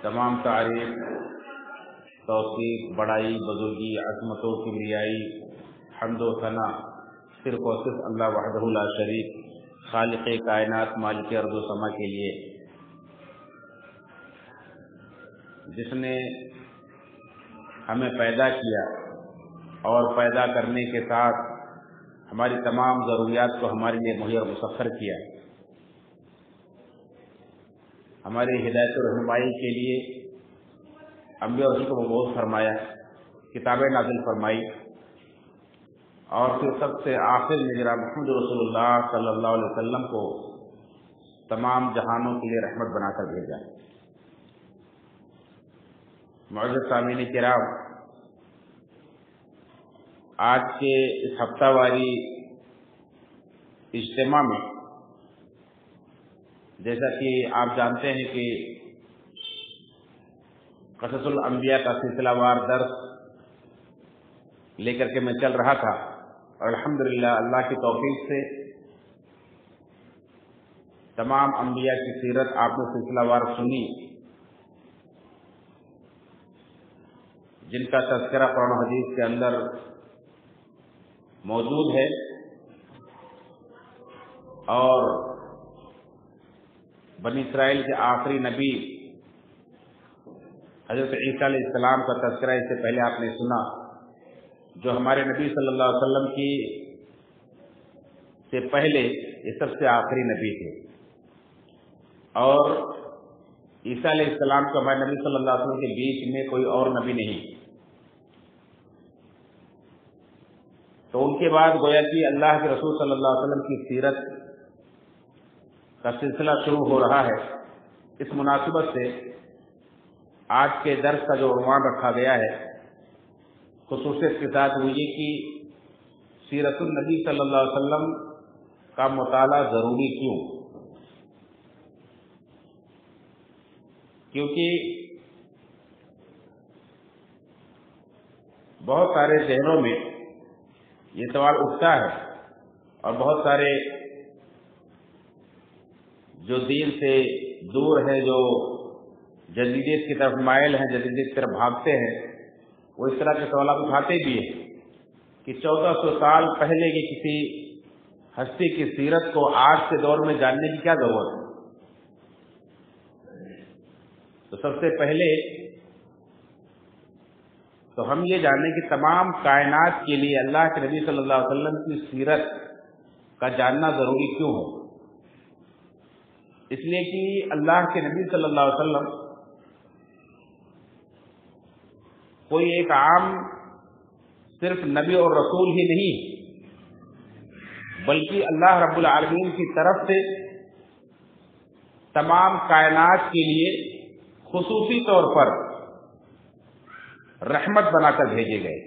تمام تعریف، توصیف، بڑائی، بزرگی، عظمت و کبریائی، حمد و ثنا صرف اور صرف اللہ وحدہ لا شریک، خالق کائنات، مالک ارض و سما کے لیے، جس نے ہمیں پیدا کیا اور پیدا کرنے کے ساتھ ہماری تمام ضروریات کو ہمارے لیے مہیا مسخر کیا، ہماری ہدایت و رہنمائی کے لیے انبیاء اور رسول کو مبعوث فرمایا، کتابیں نازل فرمائی، اور پھر سب سے آخر میں جناب محمد رسول اللہ صلی اللہ علیہ وسلم کو تمام جہانوں کے لیے رحمت بنا کر بھیجا۔ معزز سامعین کرام، آج کے اس ہفتہ واری اجتماع میں جیسا کہ آپ جانتے ہیں کہ قصص الانبیاء کا سلسلہ وار درس لے کر کے میں چل رہا تھا، اور الحمدللہ اللہ کی توفیق سے تمام انبیاء کی سیرت آپ نے سلسلہ وار سنی، جن کا تذکرہ قرآن و حدیث کے اندر موجود ہے، اور بنی اسرائیل کے آخری نبی حضرت عیسیٰ علیہ السلام کا تذکرہ اس سے پہلے آپ نے سنا، جو ہمارے نبی صلی اللہ علیہ وسلم کی سے پہلے یہ سب سے آخری نبی تھے، اور عیسیٰ علیہ السلام کو ہمارے نبی صلی اللہ علیہ وسلم کے بیچ میں کوئی اور نبی نہیں، تو ان کے بعد گویا کہ اللہ کے رسول صلی اللہ علیہ وسلم کی سیرت کا سلسلہ شروع ہو رہا ہے۔ اس مناسبت سے آج کے درس کا جو عنوان رکھا گیا ہے خصوصیت کے ساتھ وہ یہ کہ سیرت النبی صلی اللہ علیہ وسلم کا مطالعہ ضروری کیوں؟ کیونکہ بہت سارے ذہنوں میں یہ سوال اٹھتا ہے، اور بہت سارے جو دین سے دور ہیں، جو جدیدیت کی طرف مائل ہیں، جدیدیت کی طرف بھاگتے ہیں، وہ اس طرح کے سوالات اٹھاتے بھی ہیں کہ 1400 سال پہلے کی کسی ہستی کی سیرت کو آج کے دور میں جاننے کی کیا ضرورت ہے؟ تو سب سے پہلے تو ہم یہ جانیں کہ تمام کائنات کے لیے اللہ کے نبی صلی اللہ علیہ وسلم کی سیرت کا جاننا ضروری کیوں ہے؟ اس لیے کہ اللہ کے نبی صلی اللہ علیہ وسلم کوئی ایک عام صرف نبی اور رسول ہی نہیں، بلکہ اللہ رب العالمین کی طرف سے تمام کائنات کے لیے خصوصی طور پر رحمت بنا کر بھیجے گئے،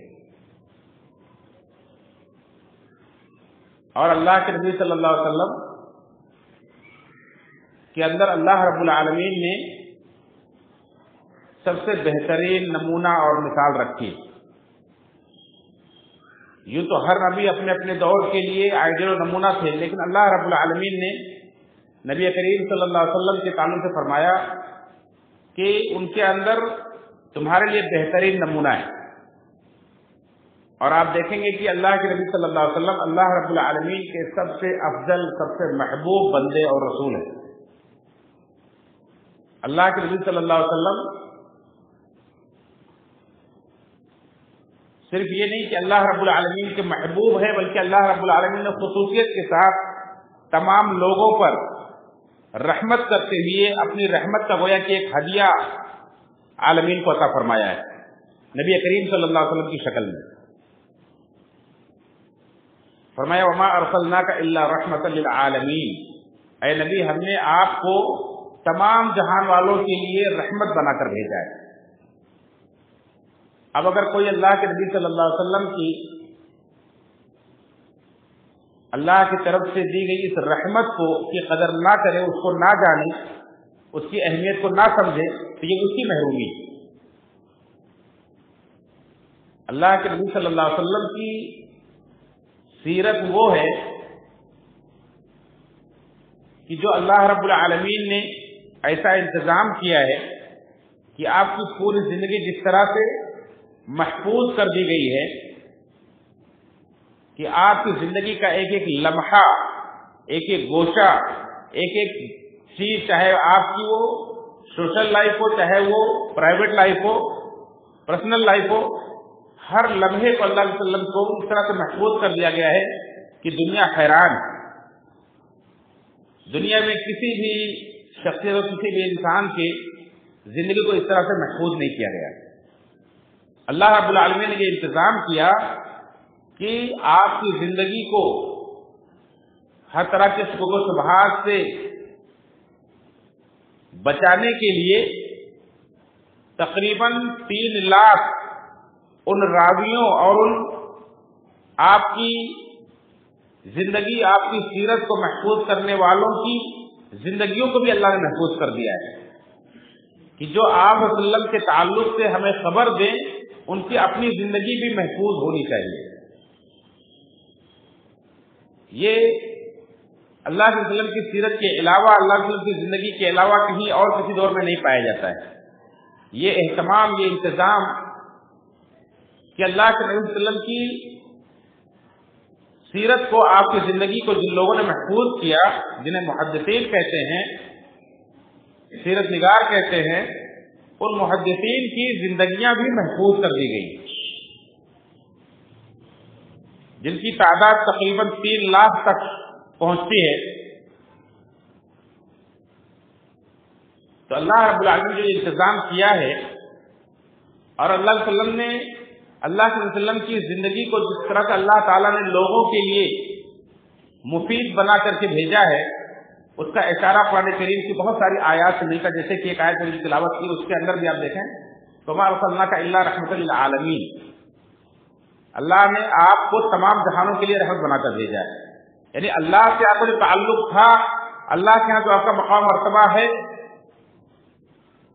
اور اللہ کے نبی صلی اللہ علیہ وسلم کے اندر اللہ رب العالمین نے سب سے بہترین نمونہ اور مثال رکھی۔ یوں تو ہر نبی اپنے اپنے دور کے لیے آئیڈیل و نمونہ تھے، لیکن اللہ رب العالمین نے نبی کریم صلی اللہ علیہ وسلم کے تعلق سے فرمایا کہ ان کے اندر تمہارے لیے بہترین نمونہ ہے، اور آپ دیکھیں گے کہ اللہ کے نبی صلی اللہ علیہ وسلم اللہ رب العالمین کے سب سے افضل، سب سے محبوب بندے اور رسول ہیں۔ اللہ کے نبی صلی اللہ علیہ وسلم صرف یہ نہیں کہ اللہ رب العالمین کے محبوب ہے، بلکہ اللہ رب العالمین نے خصوصیت کے ساتھ تمام لوگوں پر رحمت کرتے ہوئے اپنی رحمت کا گویا کہ ایک ہدیہ عالمین کو عطا فرمایا ہے نبی کریم صلی اللہ علیہ وسلم کی شکل میں۔ فرمایا وما ارسلناک الا رحمۃ للعالمین، اے نبی ہم نے آپ کو تمام جہان والوں کے لیے رحمت بنا کر بھیجا ہے۔ اب اگر کوئی اللہ کے نبی صلی اللہ علیہ وسلم کی اللہ کی طرف سے دی گئی اس رحمت کو کی قدر نہ کرے، اس کو نہ جانے، اس کی اہمیت کو نہ سمجھے، تو یہ اس کی محرومی ہے۔ اللہ کے نبی صلی اللہ علیہ وسلم کی سیرت وہ ہے کہ جو اللہ رب العالمین نے ایسا انتظام کیا ہے کہ آپ کی پوری زندگی جس طرح سے محفوظ کر دی گئی ہے کہ آپ کی زندگی کا ایک ایک لمحہ، ایک ایک گوشہ، ایک ایک چیز، چاہے آپ کی وہ سوشل لائف ہو، چاہے وہ پرائیویٹ لائف ہو، پرسنل لائف ہو، ہر لمحے کو اللہ علیہ وسلم کو اس طرح سے محفوظ کر دیا گیا ہے کہ دنیا حیران ہے۔ دنیا میں کسی بھی شخصیت اور کسی بھی انسان کی زندگی کو اس طرح سے محفوظ نہیں کیا گیا۔ اللہ رب العالمین نے یہ انتظام کیا کہ آپ کی زندگی کو ہر طرح کے شبہ و شبہات سے بچانے کے لیے تقریباً 3 لاکھ ان راویوں اور ان آپ کی زندگی، آپ کی سیرت کو محفوظ کرنے والوں کی زندگیوں کو بھی اللہ نے محفوظ کر دیا ہے کہ جو آپ صلی اللہ علیہ وسلم کے تعلق سے ہمیں خبر دیں، ان کی اپنی زندگی بھی محفوظ ہونی چاہیے۔ یہ اللہ کے وسلم کی سیرت کے علاوہ، اللہ کے وسلم کی زندگی کے علاوہ کہیں اور کسی دور میں نہیں پایا جاتا ہے۔ یہ اہتمام، یہ انتظام کہ اللہ کے نبی صلی اللہ علیہ وسلم کی سیرت کو، آپ کی زندگی کو جن لوگوں نے محفوظ کیا، جنہیں محدثین کہتے ہیں، سیرت نگار کہتے ہیں، ان محدثین کی زندگیاں بھی محفوظ کر دی گئی، جن کی تعداد تقریباً 3 لاکھ تک پہنچتی ہے۔ تو اللہ رب العالمین نے جو انتظام کیا ہے، اور اللہ علیہ وسلم نے، اللہ صلی اللہ علیہ وسلم کی زندگی کو جس طرح سے اللہ تعالیٰ نے لوگوں کے لیے مفید بنا کر کے بھیجا ہے، اس کا اشارہ قرآن کریم کی بہت ساری آیات سے ملتا، جیسے کہ ایک آیت میں تلاوت کی، اس کے اندر بھی آپ دیکھیں وَمَا أَرْسَلْنَاكَ إِلَّا رَحْمَةً لِلْعَالَمِينَ، اللہ نے آپ کو تمام جہانوں کے لیے رحمت بنا کر بھیجا ہے۔ یعنی اللہ سے آپ کو جو تعلق تھا، اللہ کے یہاں جو آپ کا مقام مرتبہ ہے،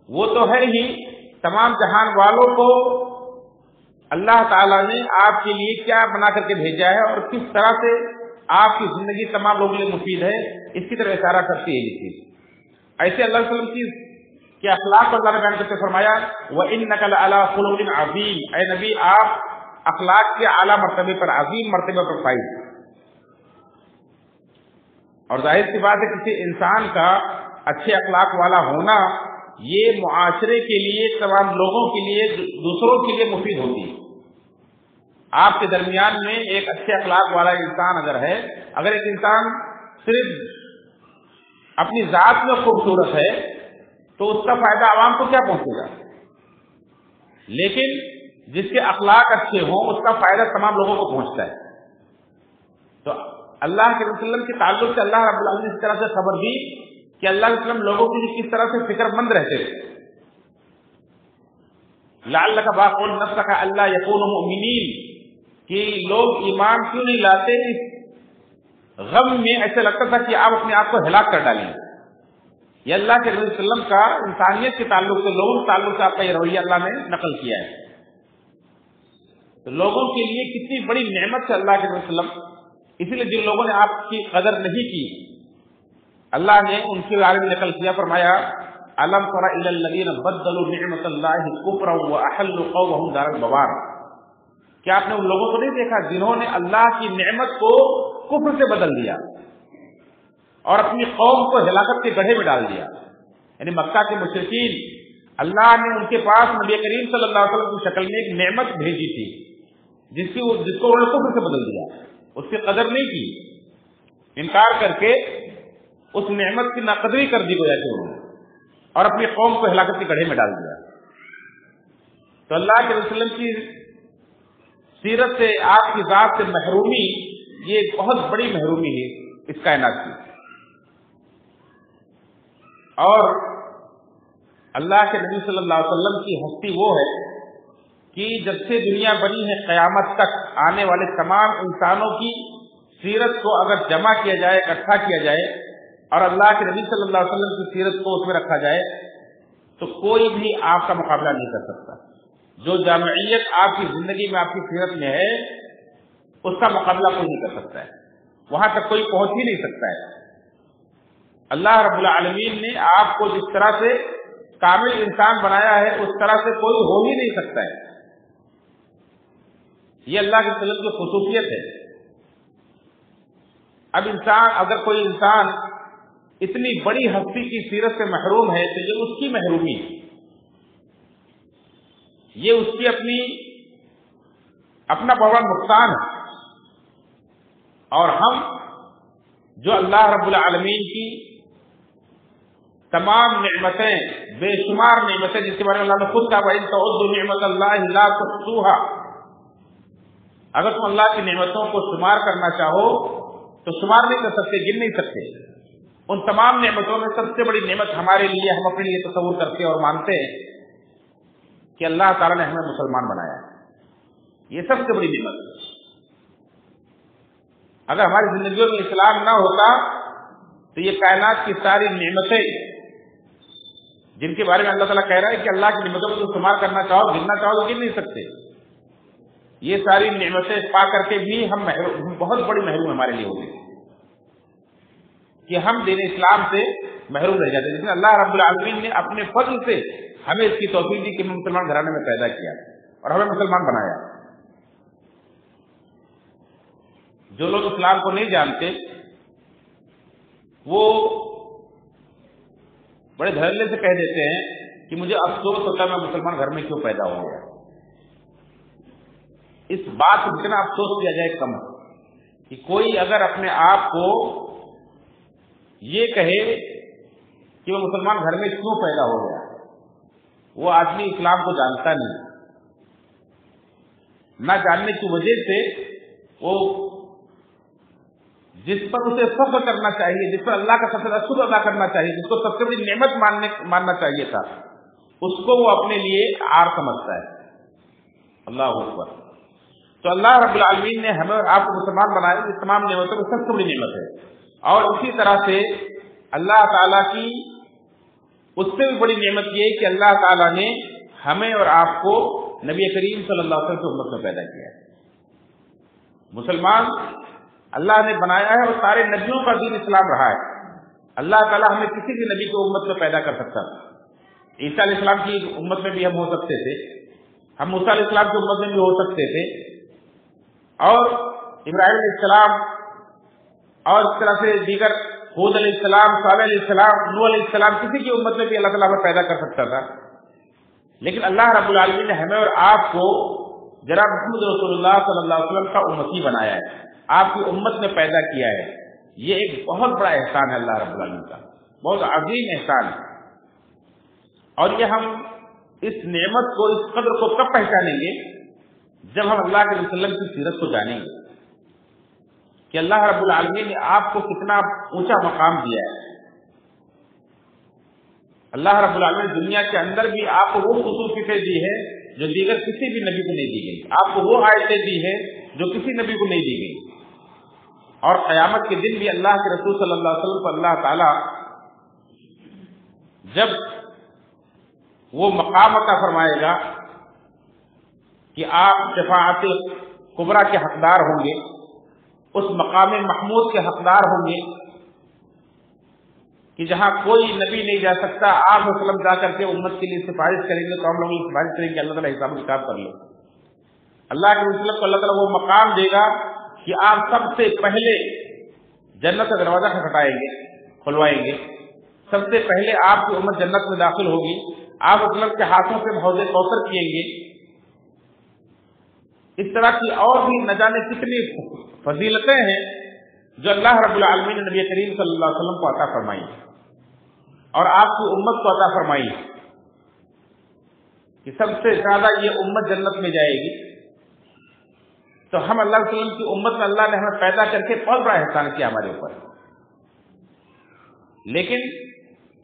وہ تو ہے ہی، تمام جہان والوں کو اللہ تعالیٰ نے آپ کے لیے کیا بنا کر کے بھیجا ہے اور کس طرح سے آپ کی زندگی تمام لوگوں کے لیے مفید ہے، اس کی طرف اشارہ کرتی ہے یہ چیز۔ ایسے اللہ علیہ وسلم کی اخلاق کو اللہ نے بیان کرتے فرمایا وَإِنَّكَ لَعَلَىٰ خُلُقٍ عَظِيمٍ، اے نبی آپ اخلاق کے اعلیٰ مرتبے پر، عظیم مرتبے پر فائز۔ اور ظاہر سی بات ہے کسی انسان کا اچھے اخلاق والا ہونا یہ معاشرے کے لیے، تمام لوگوں کے لیے، دوسروں کے لیے مفید ہوتی ہے۔ آپ کے درمیان میں ایک اچھے اخلاق والا انسان اگر ہے، اگر ایک انسان صرف اپنی ذات میں خوبصورت ہے تو اس کا فائدہ عوام کو کیا پہنچے گا، لیکن جس کے اخلاق اچھے ہوں اس کا فائدہ تمام لوگوں کو پہنچتا ہے۔ تو اللہ کے رسول اللہ کے تعلق سے اللہ رب العالمین نے اس طرح سے خبر دی کہ اللہ علیہ وسلم لوگوں کے لیے کس طرح سے فکر مند رہتے تھے۔ لعلک باخع نفسک الا یکونوا مؤمنین، کہ لوگ ایمان کیوں نہیں لاتے، اس غم میں ایسا لگتا تھا کہ آپ اپنے آپ کو ہلاک کر ڈالیں۔ یہ اللہ کے رسول وسلم کا انسانیت کے تعلق سے، لوگوں کے تعلق سے آپ کا یہ رویہ اللہ نے نقل کیا ہے۔ تو لوگوں کے لیے کتنی بڑی نعمت ہے اللہ کے رسول وسلم، اسی لیے جن لوگوں نے آپ کی قدر نہیں کی، اللہ نے ان کے بارے میں نقل کیا، فرمایا الم تر الی الذین بدلوا نعمت اللہ کفرا واحلوا قومهم دار البوار، کیا آپ نے ان لوگوں کو نہیں دیکھا جنہوں نے اللہ کی نعمت کو کفر سے بدل دیا اور اپنی قوم کو ہلاکت کے گڑھے میں ڈال دیا۔ یعنی مکہ کے مشرکین، اللہ نے ان کے پاس نبی کریم صلی اللہ علیہ وسلم کی شکل میں ایک نعمت بھیجی تھی جس کو انہوں نے کفر سے بدل دیا، اس کی قدر نہیں کی، انکار کر کے اس نعمت کی ناقدری کر دی گویا کہ انہوں نے، اور اپنی قوم کو ہلاکت کے گڑھے میں ڈال دیا۔ تو اللہ کے رسول اللہ کی سیرت سے، آپ کی ذات سے محرومی، یہ ایک بہت بڑی محرومی ہے اس کائنات کی۔ اور اللہ کے نبی صلی اللہ علیہ وسلم کی ہستی وہ ہے کہ جب سے دنیا بنی ہے قیامت تک آنے والے تمام انسانوں کی سیرت کو اگر جمع کیا جائے، اکٹھا کیا جائے اور اللہ کے نبی صلی اللہ علیہ وسلم کی سیرت کو اس میں رکھا جائے تو کوئی بھی آپ کا مقابلہ نہیں کر سکتا۔ جو جامعیت آپ کی زندگی میں، آپ کی سیرت میں ہے، اس کا مقابلہ کوئی نہیں کر سکتا ہے، وہاں تک کوئی پہنچ ہی نہیں سکتا ہے۔ اللہ رب العالمین نے آپ کو جس طرح سے कामिल इंसान बनाया है उस तरह से कोई हो ही नहीं सकता है। ये अल्लाह के फजल की खुसूसियत है। अब अगर कोई इंसान इतनी बड़ी हस्ती की सीरत से महरूम है तो ये उसकी महरूमी, ये उसकी अपना बड़ा नुकसान है। और हम जो अल्लाह रब्बुल आलमीन की तमाम नेमतें, बेशुमार नेमतें, जिसके बारे में अल्लाह ने खुद कहा, इन तउद्दु निअमतल्लाहि ला तुहसूहा, अगर तुम अल्लाह की नेमतों को शुमार करना चाहो तो शुमार नहीं कर सकते, गिन नहीं सकते। उन तमाम नेमतों में सबसे बड़ी नेमत हमारे लिए, हम अपने लिए तसव्वुर करते और मानते हैं कि अल्लाह ताला ने हमें मुसलमान बनाया है। ये सबसे बड़ी नेमत है। अगर हमारी जिंदगियों में इस्लाम ना होता तो ये कायनात की सारी नेमतें, जिनके बारे में अल्लाह ताला कह रहा है कि अल्लाह की नेमतों को शुमार करना चाहो, गिनना चाहो तो गिन नहीं सकते, ये सारी नेमतें पा करके भी हम बहुत बड़ी महरूम हमारे लिए होगी कि हम दीन इस्लाम से महरूम रह जाते। जिसमें अल्लाह रब्बुल आलमीन ने अपने फजल से हमें इसकी तौफीक दी कि हमें मुसलमान घराने में पैदा किया और हमें मुसलमान बनाया। जो लोग इस्लाम को नहीं जानते वो बड़े धड़ल्ले से कह देते हैं कि मुझे अफसोस होता है मैं मुसलमान घर में क्यों पैदा हो गया। इस बात को जितना अफसोस किया जाए कम है कि कोई अगर अपने आप को ये कहे कि मैं मुसलमान घर में क्यों पैदा हो गया, वो आदमी इस्लाम को जानता नहीं। ना जानने की वजह से वो जिस पर उसे फख्र करना चाहिए, जिस पर अल्लाह का सबसे शुक्र अदा करना चाहिए, जिसको सबसे बड़ी नेमत मानना चाहिए था, उसको वो अपने लिए आर समझता है। अल्लाह अकबर। तो अल्लाह रब्बुल आलमीन ने हमें और आपको मुसलमान बनाया, इस तमाम नेमतों में सबसे बड़ी नेमत है। और उसी तरह से अल्लाह ताला की उससे भी बड़ी नेमत ये है कि अल्लाह ताला ने हमें और आपको नबी करीम सल्लल्लाहु अलैहि वसल्लम की उम्मत में पैदा किया है। मुसलमान अल्लाह ने बनाया है और सारे नबियों का दीन इस्लाम रहा है। अल्लाह ताला हमें किसी भी नबी को उम्मत में पैदा कर सकता था। ईसा अलैहिस्सलाम की उम्मत में भी हम हो सकते थे, हम मूसा अलैहिस्सलाम की उम्मत में भी हो सकते थे, और इब्राहिम अलैहिस्सलाम और इस तरह से दीगर हूद अलैहिस्सलाम, सालेह अलैहिस्सलाम, नूह अलैहिस्सलाम, किसी की उम्मत में भी अल्लाह ताला हमें पैदा कर सकता था। लेकिन अल्लाह रब्बुल आलमीन ने हमें और आपको जनाब मुहम्मद रसूलुल्लाह सल्लल्लाहु अलैहि वसल्लम का उम्मती बनाया है, आपकी उम्मत में पैदा किया है। ये एक बहुत बड़ा एहसान है अल्लाह रब्बुल आलमीन का, बहुत अजीम एहसान है। और ये हम इस नेमत को, इस कद्र को कब पहचानेंगे जब हम अल्लाह के वसल्लम की सीरत को जानेंगे कि अल्लाह रब्बुल आलमीन ने आपको कितना ऊंचा मकाम दिया है। अल्लाह रब्बुल आलमीन ने दुनिया के अंदर भी आपको वो खुसूसियतें दी है जो दीगर किसी भी नबी को नहीं दी गई, आपको वो आयतें दी है जो किसी नबी को नहीं दी गई। और क़यामत के दिन भी अल्लाह के रसूल सल्लल्लाहु अलैहि वसल्लम को अल्लाह ताला जब वो मकाम अता फरमाएगा कि आप शफाअत कुबरा के हकदार होंगे, उस मकाम महमूद के हकदार होंगे कि जहां कोई नबी नहीं जा सकता, आप वसल्लम जा करके उम्मत के लिए सिफारिश करेंगे, तो हम लोग सिफारिश करेंगे, अल्लाह ताला हिसाब किताब कर लो। अल्लाह के वसल्लम को अल्लाह ताला वो मकाम देगा कि आप सबसे पहले जन्नत का दरवाजा खटखटाएंगे, खुलवाएंगे, सबसे पहले आपकी उम्मत जन्नत में दाखिल होगी, आप वसल्लम के हाथों से हौज़े कौसर पिएंगे। इस तरह की और भी न जाने कितनी फजीलतें हैं जो अल्लाह रब्बुल आलमीन ने नबी करीम सल्लल्लाहु अलैहि वसल्लम को अता फरमाई और आपकी उम्मत को अता फरमाई कि सबसे ज्यादा ये उम्मत जन्नत में जाएगी। तो हम अल्लाह के वसल्लम की उम्मत में अल्लाह ने हमें पैदा करके बहुत बड़ा एहसान किया हमारे ऊपर। लेकिन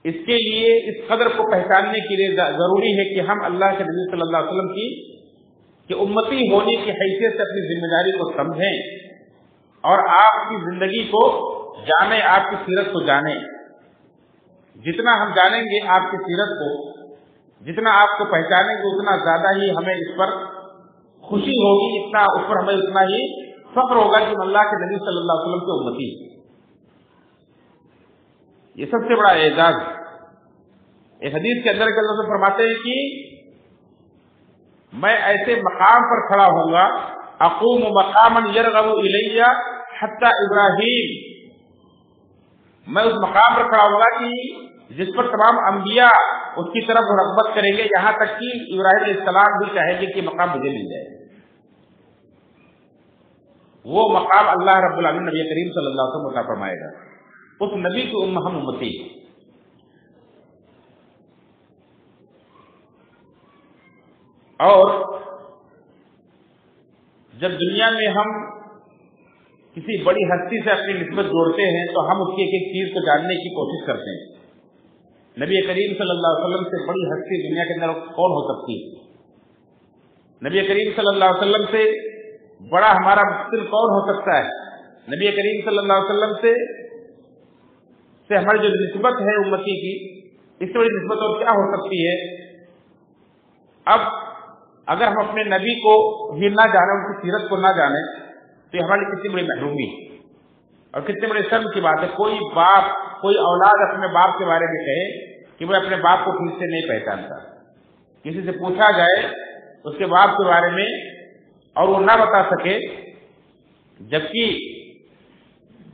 इसके लिए इस कदर को पहचानने के लिए जरूरी है कि हम अल्लाह के नबी सल्लल्लाहु अलैहि वसल्लम की उम्मती होने की हैसियत से अपनी जिम्मेदारी को समझें और आपकी जिंदगी को जाने, आपकी सीरत को जाने। जितना हम जानेंगे आपकी सीरत को, जितना आपको पहचानेंगे, उतना ज्यादा ही हमें इस पर खुशी होगी, इतना उस पर हमें उतना ही फख्र होगा कि अल्लाह के नबी सल्लल्लाहु अलैहि वसल्लम के उम्मती। ये सबसे बड़ा एजाज एक हदीस के अंदर अल्लाह से फरमाते हैं कि मैं ऐसे मकाम पर खड़ा होऊंगा, अक़ूम मकामन यरग़बु इलैया हत्ता इब्राहीम, मैं उस मकाम पर खड़ा होऊंगा कि जिस पर तमाम अंबिया उसकी तरफ रग़बत करेंगे, यहाँ तक कि इब्राहीम अलैहिस्सलाम भी चाहेंगे कि मकाम मुझे मिल जाए। वो मकाम अल्लाह रब्बुल आलमीन नबी करीम सल्लल्लाहु अलैहि वसल्लम अता फरमाएगा। उस नबी की हम उम्मती। और जब दुनिया में हम किसी बड़ी हस्ती से अपनी निस्बत जोड़ते हैं तो हम उसकी एक एक चीज को जानने की कोशिश करते हैं। नबी करीम सल्लल्लाहु अलैहि वसल्लम से बड़ी हस्ती दुनिया के अंदर कौन हो सकती है? नबी करीम सल्लल्लाहु अलैहि वसल्लम से बड़ा हमारा मुश्किल कौन हो सकता है? नबी करीम सल्लल्लाहु अलैहि वसल्लम से हमारी जो निस्बत है उम्मती की, इससे बड़ी निस्बत और क्या हो सकती है? अब अगर हम अपने नबी को ही ना जाने, उनकी सीरत को ना जाने, तो ये हमारी कितनी बड़ी महरूमी और कितने बड़े शर्म की बात है। कोई बाप, कोई औलाद अपने बाप के बारे में कहे कि मैं अपने बाप को ठीक से नहीं पहचानता, किसी से पूछा जाए उसके बाप के बारे में और वो ना बता सके, जबकि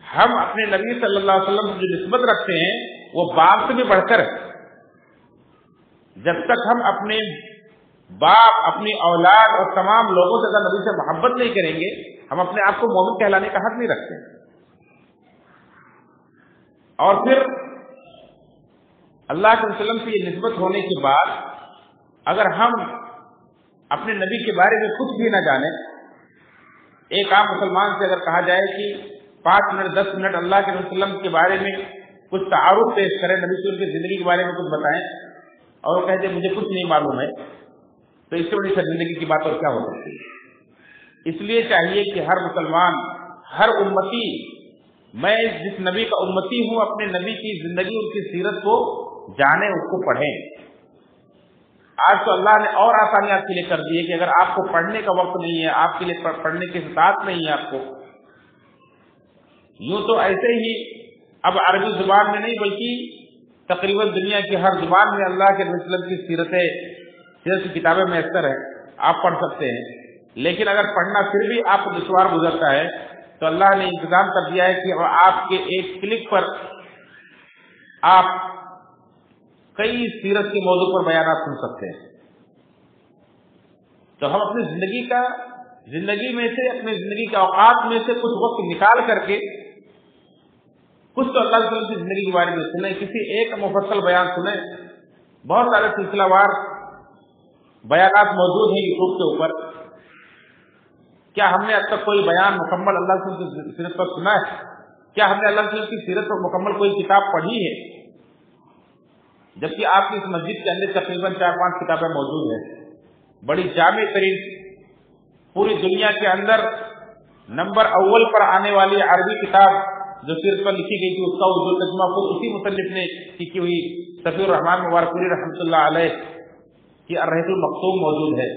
हम अपने नबी सल्लल्लाहु अलैहि वसल्लम से जो निस्बत रखते हैं वो बाप से भी बढ़कर है। जब तक हम अपने बाप, अपनी औलाद और तमाम लोगों से अगर नबी से मोहब्बत नहीं करेंगे, हम अपने आप को मोमिन कहलाने का हक नहीं रखते। और फिर अल्लाह के वसल्लम से ये निस्बत होने के बाद अगर हम अपने नबी के बारे में कुछ भी न जाने, एक आम मुसलमान से अगर कहा जाए कि 5 मिनट 10 मिनट अल्लाह के वसल्लम के बारे में कुछ तारुफ पेश करें, नबी की उनकी जिंदगी के बारे में कुछ बताएं, और वो कहते मुझे कुछ नहीं मालूम है, तो इससे बड़ी शर्मिंदगी की बात और क्या हो सकती है? इसलिए चाहिए कि हर मुसलमान, हर उम्मती, मैं जिस नबी का उम्मती हूं, अपने नबी की जिंदगी, उनकी सीरत को जाने, उसको पढ़ें। आज तो अल्लाह ने और आसानी आपके लिए कर दी है कि अगर आपको पढ़ने का वक्त नहीं है, आपके लिए पढ़ने के साथ नहीं है आपको, यूं तो ऐसे ही अब अरबी जुबान में नहीं बल्कि तकरीबन दुनिया की हर जुबान में अल्लाह के रसूल की सीरत की किताबें मैसर है, आप पढ़ सकते हैं। लेकिन अगर पढ़ना फिर भी आपको दुश्वार गुजरता है तो अल्लाह ने इंतजाम कर दिया है कि आपके एक क्लिक पर आप कई सीरत के मौजू पर बयान सुन सकते हैं। तो हम अपनी जिंदगी में से, अपनी जिंदगी के औकात में से कुछ वक्त निकाल करके कुछ तो अल्लाह की जिंदगी के बारे में सुने, किसी एक मुफस्सल बयान सुने। बहुत सारे सिलसिलावार बयानात मौजूद हैं यूट्यूब के ऊपर। क्या हमने अब तक कोई बयान मुकम्मल अल्लाह की सीरत पर सुना है? क्या हमने अल्लाह की सीरत पर मुकम्मल कोई किताब पढ़ी है? जबकि आपकी इस मस्जिद के अंदर तकरीबन 4-5 किताबें मौजूद हैं, बड़ी जामे तरीन, पूरी दुनिया के अंदर नंबर अव्वल पर आने वाली अरबी किताब जो सीरत पर लिखी गई थी, उसका उर्दू तर्जुमा खुद उसी मुसन्निफ ने की हुई सफीउर रहमान मुबारकपुरी रहमतुल्लाह अलैह की अर्रहीकुल मक्तूम मौजूद है।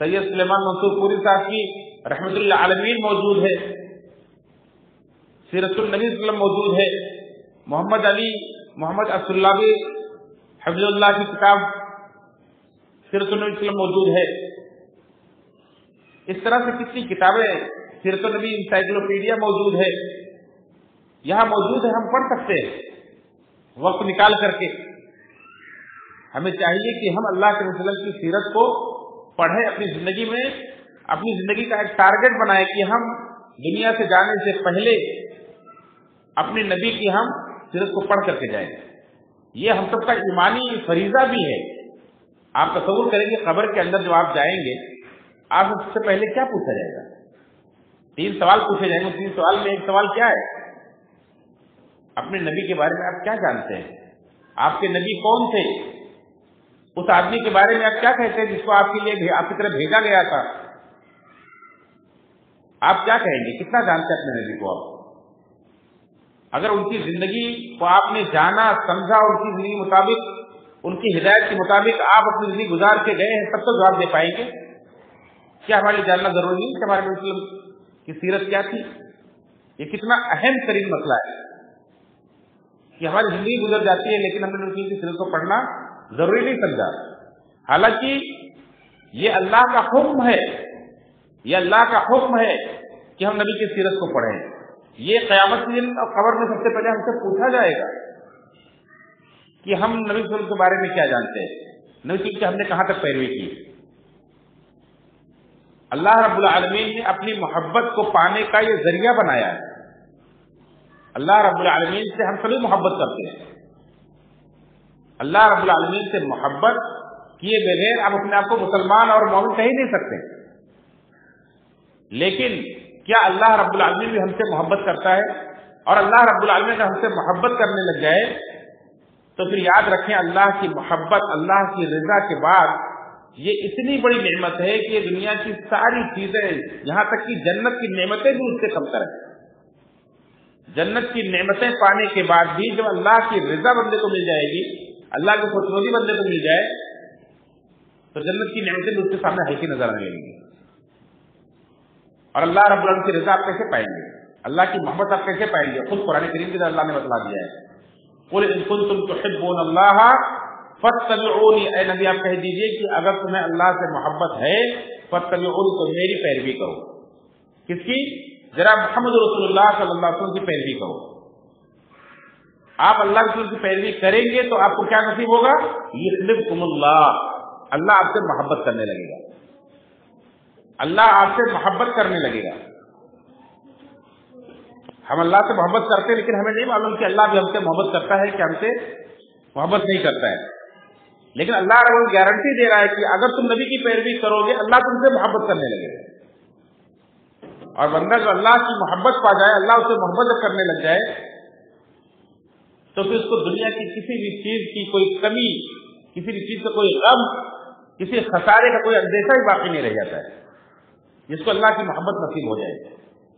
सैयद सुलेमान मंसूर पुरी साहब की रहमतुल्लिल आलमीन मौजूद है। सीरतुन नबी सल्लल्लाहु अलैहि वसल्लम मौजूद है। मोहम्मद असुल्लाबी हफ्ज़ुल्लाह की किताब सीरतुन नबी सल्लल्लाहु अलैहि वसल्लम मौजूद है। इस तरह से कितनी किताबें, सीरतुन नबी इंसाइक्लोपीडिया मौजूद है, यहां मौजूद है, हम पढ़ सकते हैं वक्त निकाल करके। हमें चाहिए कि हम अल्लाह के रसूल की सीरत को पढ़ें, अपनी जिंदगी में, अपनी जिंदगी का एक टारगेट बनाएं कि हम दुनिया से जाने से पहले अपने नबी की हम सीरत को पढ़ करके जाएं। ये हम सबका ईमानी फरीजा भी है। आप तसव्वुर करेंगे कब्र के अंदर जब आप जाएंगे, आप सबसे पहले क्या पूछा जाएगा? 3 सवाल पूछे जाएंगे। 3 सवाल में एक सवाल क्या है? अपने नबी के बारे में आप क्या जानते हैं? आपके नबी कौन थे? उस आदमी के बारे में आप क्या कहते हैं जिसको आपके लिए आपकी तरफ भेजा गया था? आप क्या कहेंगे? कितना जानते हैं अपने नबी को आप? अगर उनकी जिंदगी को आपने जाना, समझा, उनकी जिंदगी मुताबिक, उनकी हिदायत के मुताबिक आप अपनी जिंदगी गुजार के गए हैं, तब तो जवाब दे पाएंगे। क्या हमारे लिए जानना जरूरी नहीं कि हमारे मुस्लिम की सीरत क्या थी? ये कितना अहम तरीन मसला है کہ हमारी जिंदगी गुजर जाती है लेकिन हमने नबी की सीरत को पढ़ना जरूरी नहीं समझा। हालांकि ये अल्लाह का हुक्म है, ये अल्लाह का हुक्म है कि हम नबी की सीरत को पढ़ें। ये क़यामत के दिन और कब्र में सबसे पहले हमसे पूछा जाएगा कि हम नबी सल्लल्लाहु अलैहि वसल्लम के बारे में क्या जानते हैं, नबी की हमने कहां तक पैरवी की। अल्लाह रब्बुल आलमीन ने अपनी मोहब्बत को पाने का ये जरिया बनाया है। अल्लाह रब्बुल आलमीन से हम सभी मोहब्बत करते हैं। अल्लाह रब्बुल आलमीन से मोहब्बत किए बगैर आप अपने आप को मुसलमान और मोमिन कह ही नहीं सकते। लेकिन क्या अल्लाह रब्बुल आलमीन भी हमसे मोहब्बत करता है? और अल्लाह रब्बुल आलमीन अगर हमसे मोहब्बत करने लग जाए तो फिर याद रखें, अल्लाह की मोहब्बत, अल्लाह की रजा के बाद ये इतनी बड़ी नेमत है कि दुनिया की सारी चीजें, यहां तक कि जन्नत की नेमतें भी उससे कमतर है। जन्नत की नेमतें पाने के बाद भी जब अल्लाह की रजा बंदे को मिल जाएगी, अल्लाह की खुशनुदी बंदे को मिल जाए, तो जन्नत की नेमतें भी उसके सामने हल्की नजर आने लगेंगी। और अल्लाह रब्बुल आलमीन की रजा आप कैसे पाएंगे, अल्लाह की मोहब्बत आप कैसे पाएंगे? खुद कुरान करीम के अंदर अल्लाह ने बतला दिया है, कुल इन कुंतुम तुहिब्बूनल्लाह फत्तबिऊनी, ऐ नबी आप कह दीजिए कि अगर तुम्हें अल्लाह से मोहब्बत है फत्तबिऊनी, तो मेरी पैरवी करो। किसकी? जरा मोहम्मद रसूलुल्लाह सल्लल्लाहु अलैहि वसल्लम की पैरवी करो। आप अल्लाह रसूल की पैरवी करेंगे तो आपको क्या नसीब होगा? युहिब्बुकुमुल्लाह, अल्लाह आपसे मोहब्बत करने लगेगा, अल्लाह आपसे मोहब्बत करने लगेगा। हम अल्लाह से मोहब्बत करते हैं लेकिन हमें नहीं मालूम कि अल्लाह भी हमसे मोहब्बत करता है कि हमसे मोहब्बत नहीं करता है। लेकिन अल्लाह रब्बुल गारंटी दे रहा है कि अगर तुम नबी की पैरवी करोगे अल्लाह तुमसे मोहब्बत करने लगेगा। और बंदा जो अल्लाह की मोहब्बत पा जाए, अल्लाह उससे मोहब्बत करने लग जाए, तो फिर उसको दुनिया की किसी भी चीज की कोई कमी, किसी भी चीज का कोई गम, किसी खसारे का कोई अंदेशा ही बाकी नहीं रह जाता है, जिसको अल्लाह की मोहब्बत नसीब हो जाए।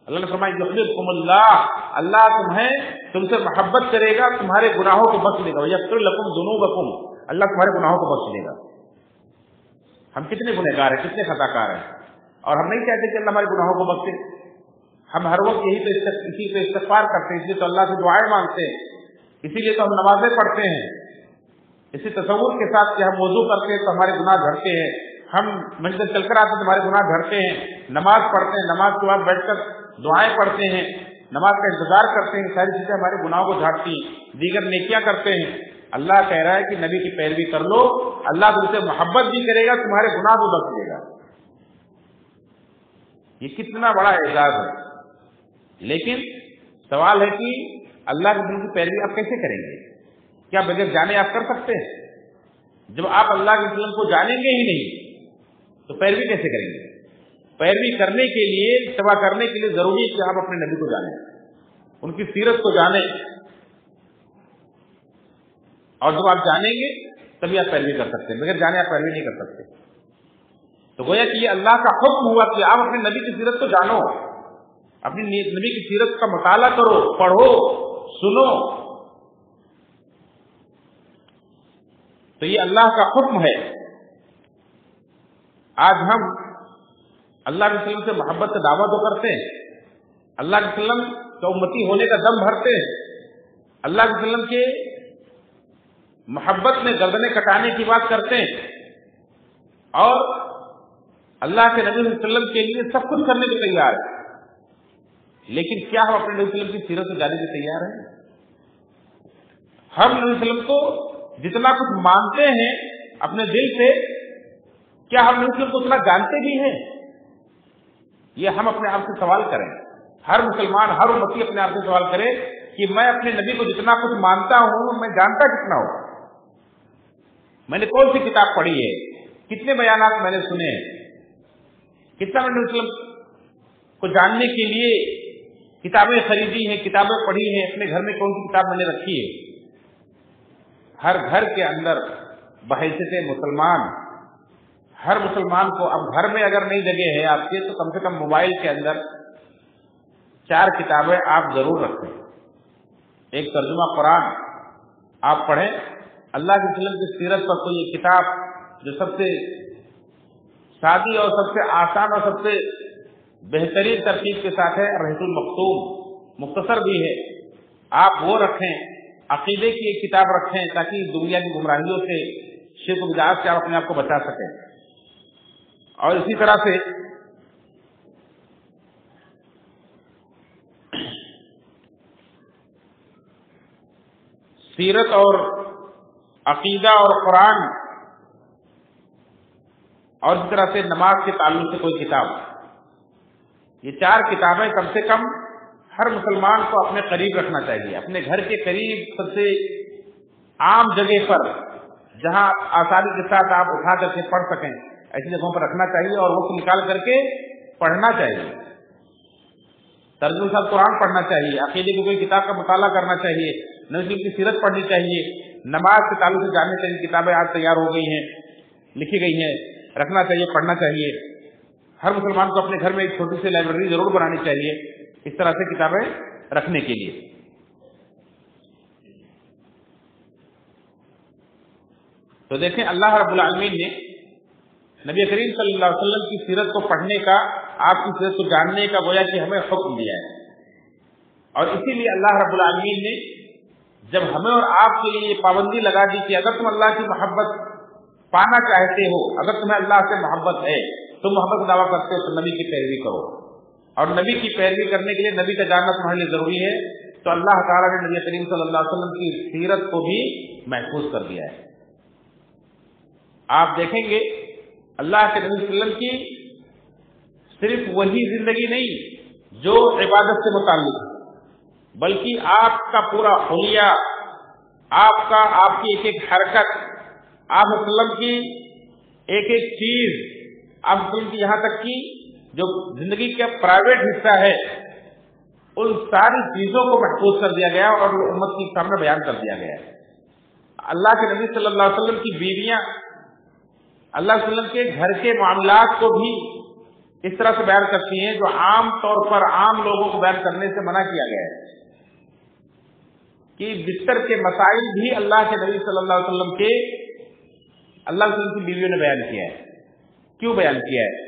अल्लाह ने फरमाया युहिब्बुकुमुल्लाह, अल्लाह तुमसे मोहब्बत करेगा, तुम्हारे गुनाहों को बख्श देगा। यग़फिर लकुम ज़ुनूबकुम, अल्लाह तुम्हारे गुनाहों को बख्श देगा। हम कितने गुनहगार हैं, कितने खताकार हैं, और हम नहीं चाहते कि अल्लाह हमारे गुनाहों को बख्शे। हम हर वक्त इसी पे इस्तिग़फ़ार करते हैं, इसलिए तो अल्लाह से दुआएं मांगते हैं, इसीलिए तो हम नमाजें पढ़ते हैं, इसी तसव्वुर के साथ कि हम वुज़ू करते हैं तो हमारे गुनाह झड़ते हैं, हम मंजिल चलकर आते हैं तो हमारे गुनाह झड़ते हैं, नमाज पढ़ते हैं, नमाज के बाद बैठकर दुआएं पढ़ते हैं, नमाज का इंतजार करते हैं, सारी चीजें हमारे गुनाहों को झाड़ती, दीगर नेकियां करते हैं। अल्लाह कह रहा है कि नबी की पैरवी कर लो, अल्लाह तुमसे मोहब्बत भी करेगा, तुम्हारे गुनाह को बख्श देगा। ये कितना बड़ा एजाज है। लेकिन सवाल है कि अल्लाह के दिन की पैरवी आप कैसे करेंगे? क्या बगैर जाने आप कर सकते हैं? जब आप अल्लाह के रसूल को जानेंगे ही नहीं तो पैरवी कैसे करेंगे? पैरवी करने के लिए, इत्तबा करने के लिए जरूरी है कि आप अपने नबी को जानें, उनकी सीरत को जानें, और जब आप जानेंगे तभी आप पैरवी कर सकते हैं, बगैर जाने आप पैरवी नहीं कर सकते। तो गोया कि ये अल्लाह का हुक्म हुआ कि आप अपने नबी की सीरत को जानो, अपनी नबी की सीरत का मुताला करो, पढ़ो, सुनो। तो ये अल्लाह का हुक्म है। आज हम अल्लाह के वसल्लम से मोहब्बत का दावा तो करते हैं, अल्लाह के वसल्लम का उम्मती होने का दम भरते हैं, अल्लाह के वसल्लम के मोहब्बत में गर्दनें कटाने की बात करते हैं, और अल्लाह के नबी सल्लल्लाहु अलैहि वसल्लम के लिए सब कुछ करने को तैयार है। लेकिन क्या हम अपने नबी सल्लल्लाहु अलैहि वसल्लम की सीरत से जाने को तैयार हैं? हम नबी सल्लल्लाहु अलैहि वसल्लम को जितना कुछ मानते हैं अपने दिल से, क्या हम नबी सल्लल्लाहु अलैहि वसल्लम को उतना जानते भी हैं? ये हम अपने आप से सवाल करें। हर मुसलमान, हर उम्मती अपने आप से सवाल करे कि मैं अपने नबी को जितना कुछ मानता हूं, मैं जानता कितना हूं? मैंने कौन सी किताब पढ़ी है, कितने बयानात मैंने सुने हैं, कितना मैंने मुस्लिम को जानने के लिए किताबें खरीदी हैं, किताबें पढ़ी हैं, अपने घर में कौन सी किताब मैंने रखी है। हर घर के अंदर बहैसियत मुसलमान, हर मुसलमान को, अब घर में अगर नहीं जगह है आपके, तो कम से कम मोबाइल के अंदर 4 किताबें आप जरूर रखें। एक तर्जुमा कुरान आप पढ़ें, अल्लाह के वसल्लम की सीरत पर कोई किताब जो सबसे सादी और सबसे आसान और सबसे बेहतरीन तरतीब के साथ है, रहतुल मखतूम, मुख्तसर भी है, आप वो रखें। عقیدے کی ایک کتاب رکھیں تاکہ دنیا کی گمراہیوں سے، شرک و بدعات سے آپ اپنے آپ کو بچا سکیں۔ اور اسی طرح سے سیرت اور عقیدہ اور قرآن اور اس طرح سے نماز کے تعلق سے کوئی کتاب، یہ 4 کتابیں کم سے کم ہر مسلمان کو اپنے قریب رکھنا چاہیے، اپنے گھر کے قریب سب سے عام جگہ پر جہاں آسانی کے ساتھ آپ اٹھا کر کے پڑھ سکیں، ایسی جگہوں پر رکھنا چاہیے اور وقت نکال کر کے پڑھنا چاہیے۔ ترجمہ صاحب قرآن پڑھنا چاہیے، عقیدے کی کوئی کتاب کا مطالعہ کرنا چاہیے، نبی کی سیرت پڑھنی چاہیے، نماز کے تعلق سے جاننے چاہیے، کتابیں آج تیار ہو گئی ہیں، لکھی گئی ہیں، رکھنا چاہیے، پڑھنا چاہیے۔ ہر مسلمان کو اپنے گھر میں ایک چھوٹی سی لائبریری ضرور بنانی چاہیے اس طرح سے کتابیں رکھنے کے لیے۔ تو دیکھیں اللہ رب العالمین نے نبی کریم صلی اللہ علیہ وسلم کی سیرت کو پڑھنے کا، آپ کی سیرت کو جاننے کا گویا کہ ہمیں حکم دیا ہے، اور اسی لیے اللہ رب العالمین نے جب ہمیں اور آپ کے لیے یہ پابندی لگا دی کہ اگر تم اللہ کی محبت پانا چاہتے ہو، اگر تمہیں اللہ سے محبت ہے، تم محبت کا دعویٰ کرتے ہو تو نبی کی پیروی کرو، اور نبی کی پیروی کرنے کے لیے نبی کا جاننا تمہارے لیے ضروری ہے، تو اللہ تعالیٰ نے نبی کریم صلی اللہ علیہ وسلم کی سیرت کو بھی محفوظ کر دیا ہے۔ آپ دیکھیں گے اللہ کے نبی صلی اللہ علیہ وسلم کی صرف وہی زندگی نہیں جو عبادت سے متعلق ہے، بلکہ آپ کا پورا حلیہ، آپ کی ایک ایک حرکت، آپ وسلم کی ایک ایک چیز، آپ وسلم کی یہاں تک کی جو زندگی کا پرائیویٹ حصہ ہے، ان ساری چیزوں کو محفوظ کر دیا گیا اور امت کے سامنے بیان کر دیا گیا ہے۔ اللہ کے نبی صلی اللہ علیہ وسلم کی بیویاں اللہ صلی اللہ علیہ وسلم کے گھر کے معاملات کو بھی اس طرح سے بیان کرتی ہیں جو عام طور پر عام لوگوں کو بیان کرنے سے منع کیا گیا ہے، کہ بستر کے مسائل بھی اللہ کے نبی صلی اللہ علیہ وسلم کے اللہ صلی اللہ علیہ وسلم کی بیویوں نے بیان کیا ہے۔ کیوں بیان کیا ہے؟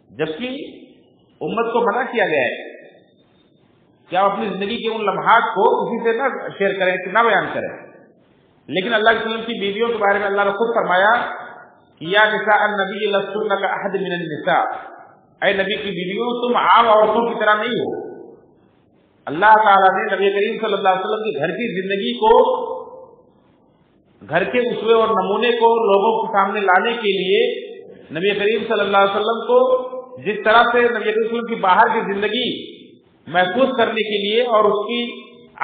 جبکہ امت کو منع کیا گیا ہے کہ آپ اپنی زندگی کے ان لمحات کو کسی سے نہ شیئر کریں، نہ بیان کریں، لیکن اللہ کے وسلم کی بیویوں کے بارے میں اللہ نے خود فرمایا کہ یا نساء النبی لستن کاحد من النساء، اے نبی کی بیویوں تم عام عورتوں کی طرح نہیں ہو۔ اللہ تعالیٰ نے نبی کریم صلی اللہ علیہ وسلم کی گھر کی زندگی کو، گھر کے اسوے اور نمونے کو لوگوں کے سامنے لانے کے لیے نبی کریم صلی اللہ علیہ وسلم کو جس طرح سے نبی کریم صلی اللہ علیہ وسلم کی باہر کی زندگی محفوظ کرنے کے لیے اور اس کی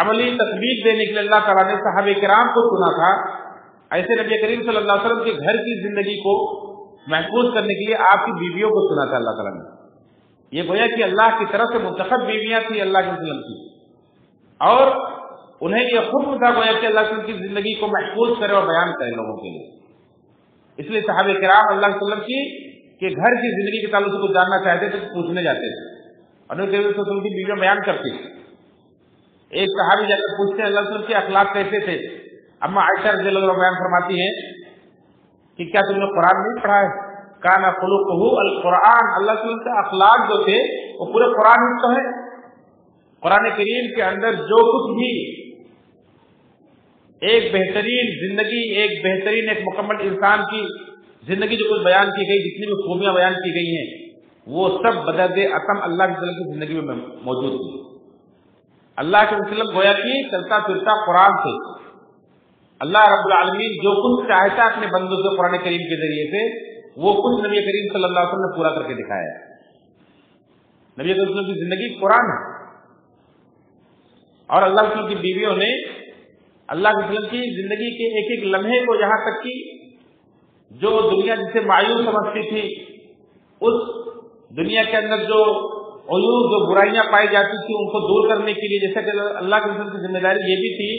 عملی تطبیق دینے کے لیے اللہ تعالیٰ نے صحابہ کرام کو چنا تھا، ایسے نبی کریم صلی اللہ علیہ وسلم کے گھر کی زندگی کو محفوظ کرنے کے لیے آپ کی بیویوں کو چنا تھا اللہ تعالیٰ نے۔ یہ گویا کہ اللہ کی طرف سے منتخب بیویاں تھیں اللہ کے وسلم کی، اور انہیں یہ حکم تھا گویا کہ اللہ کی زندگی کو محفوظ کرے اور بیان کرے لوگوں کے لیے۔ اس لیے صحابہ کرام اللہ علیہ وسلم کی کہ گھر کی زندگی کے تعلق سے کچھ جاننا چاہتے تھے تو پوچھنے جاتے تھے، اور نبی کریم صلی اللہ علیہ وسلم کی بیویاں بیان کرتی تھی۔ ایک صحابی جا کر پوچھتے ہیں اللہ علیہ وسلم کے اخلاق کیسے تھے؟ اما عائشہ رضی اللہ عنہا بیان فرماتی ہیں کہ کیا تم نے قرآن نہیں پڑھا ہے؟ کان خلقہ القرآن، اللہ علیہ وسلم کے اخلاق جو تھے وہ پورے قرآن میں تو ہے۔ قرآن کریم کے اندر جو کچھ بھی ایک بہترین زندگی، ایک بہترین ایک مکمل انسان کی زندگی جو کچھ بیان کی گئی، جتنی بھی خوبیاں بیان کی گئی ہیں، وہ سب بدرد اتم اللہ کے وسلم کی زندگی میں موجود تھی۔ اللہ کے وسلم گویا کہ چلتا پھرتا قرآن سے اللہ رب العالمین جو کچھ چاہتا ہے اپنے بندوں سے قرآن کریم کے ذریعے سے، وہ کچھ نبی کریم صلی اللہ علیہ وسلم نے پورا کر کے دکھایا ہے۔ نبی کریم صلی اللہ علیہ وسلم کی زندگی قرآن ہے، اور اللہ کے وسلم کی بیویوں نے اللہ کے وسلم کی زندگی کے ایک ایک لمحے کو، یہاں تک کہ جو دنیا جسے مایوس سمجھتی تھی، اس دنیا کے اندر جو عیوب، جو برائیاں پائی جاتی تھی، ان کو دور کرنے کے لیے، جیسا کہ اللہ کے وسلم کی ذمہ داری یہ بھی تھی،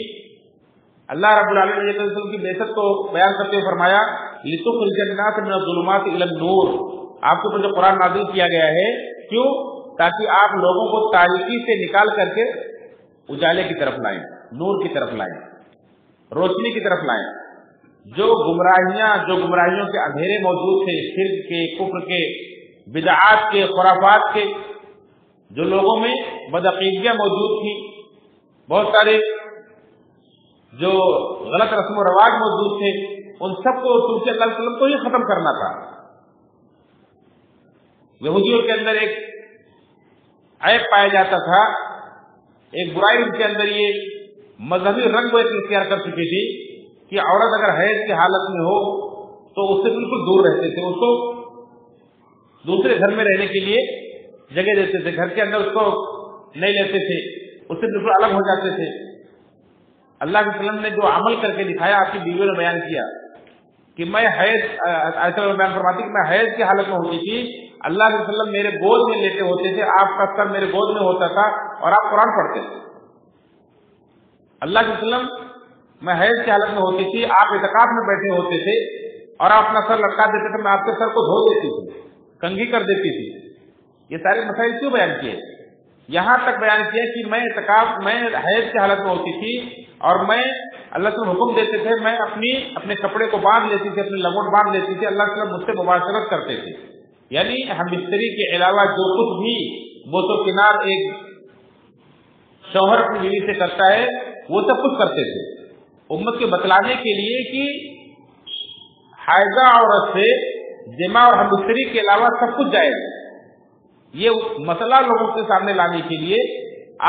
اللہ رب العالمین نے وسلم کی بعثت کو بیان کرتے ہوئے فرمایا لِتُخْرِجَ النَّاسَ مِنَ الظُّلُمَاتِ إِلَى النُّورِ، آپ کے اوپر جو قرآن نازل کیا گیا ہے، کیوں؟ تاکہ آپ لوگوں کو تاریکی سے نکال کر کے اجالے کی طرف لائیں، نور کی طرف لائیں، روشنی کی طرف لائیں۔ جو گمراہیوں کے اندھیرے موجود تھے، شرک کے، کفر کے، بدعات کے، خرافات کے، جو لوگوں میں بدعقیدگیاں موجود تھیں، بہت سارے جو غلط رسم و رواج موجود تھے ان سب کو رسول صلی اللہ علیہ وسلم کو ہی ختم کرنا تھا۔ یہودیوں کے اندر ایک عیب پایا جاتا تھا، ایک برائی ان کے اندر یہ مذہبی رنگ کو اختیار کر چکی تھی کہ عورت اگر حیض کی حالت میں ہو تو اس سے بالکل دور رہتے تھے، اس کو دوسرے گھر میں رہنے کے لیے جگہ دیتے تھے، گھر کے اندر اس کو نہیں لیتے تھے، اس سے بالکل الگ ہو جاتے تھے۔ اللہ کے وسلم نے جو عمل کر کے دکھایا، آپ کی بیویوں نے بیان کیا کہ میں حیض، بیان فرماتی کہ میں حیض کی حالت میں ہوتی تھی، اللہ کے وسلم میرے گود میں لیتے ہوتے تھے، آپ کا سر میرے گود میں ہوتا تھا اور آپ قرآن پڑھتے تھے۔ اللہ کے وسلم میں حیض کی حالت میں ہوتی تھی، آپ اعتکاف میں بیٹھے ہوتے تھے اور آپ اپنا سر لٹکا دیتے تھے، میں آپ کے سر کو دھو دیتی تھی، کنگھی کر دیتی تھی۔ یہ سارے مسائل کیوں بیان کیے؟ یہاں تک بیان کیا کہ میں حیض کی حالت میں ہوتی تھی اور میں اللہ سے حکم دیتے تھے، میں اپنے کپڑے کو باندھ لیتی تھی، اپنے لنگوٹ باندھ لیتی تھی، اللہ تعالیٰ مجھ سے مباشرت کرتے تھے، یعنی ہم بستری کے علاوہ جو کچھ بھی بوس و کنار ایک شوہر اپنی بیوی سے کرتا ہے وہ سب کچھ کرتے تھے، امت کے بتلانے کے لیے کہ حائضہ عورت سے جماع اور ہم بستری کے علاوہ سب کچھ جائز ہے۔ یہ مسئلہ لوگوں کے سامنے لانے کے لیے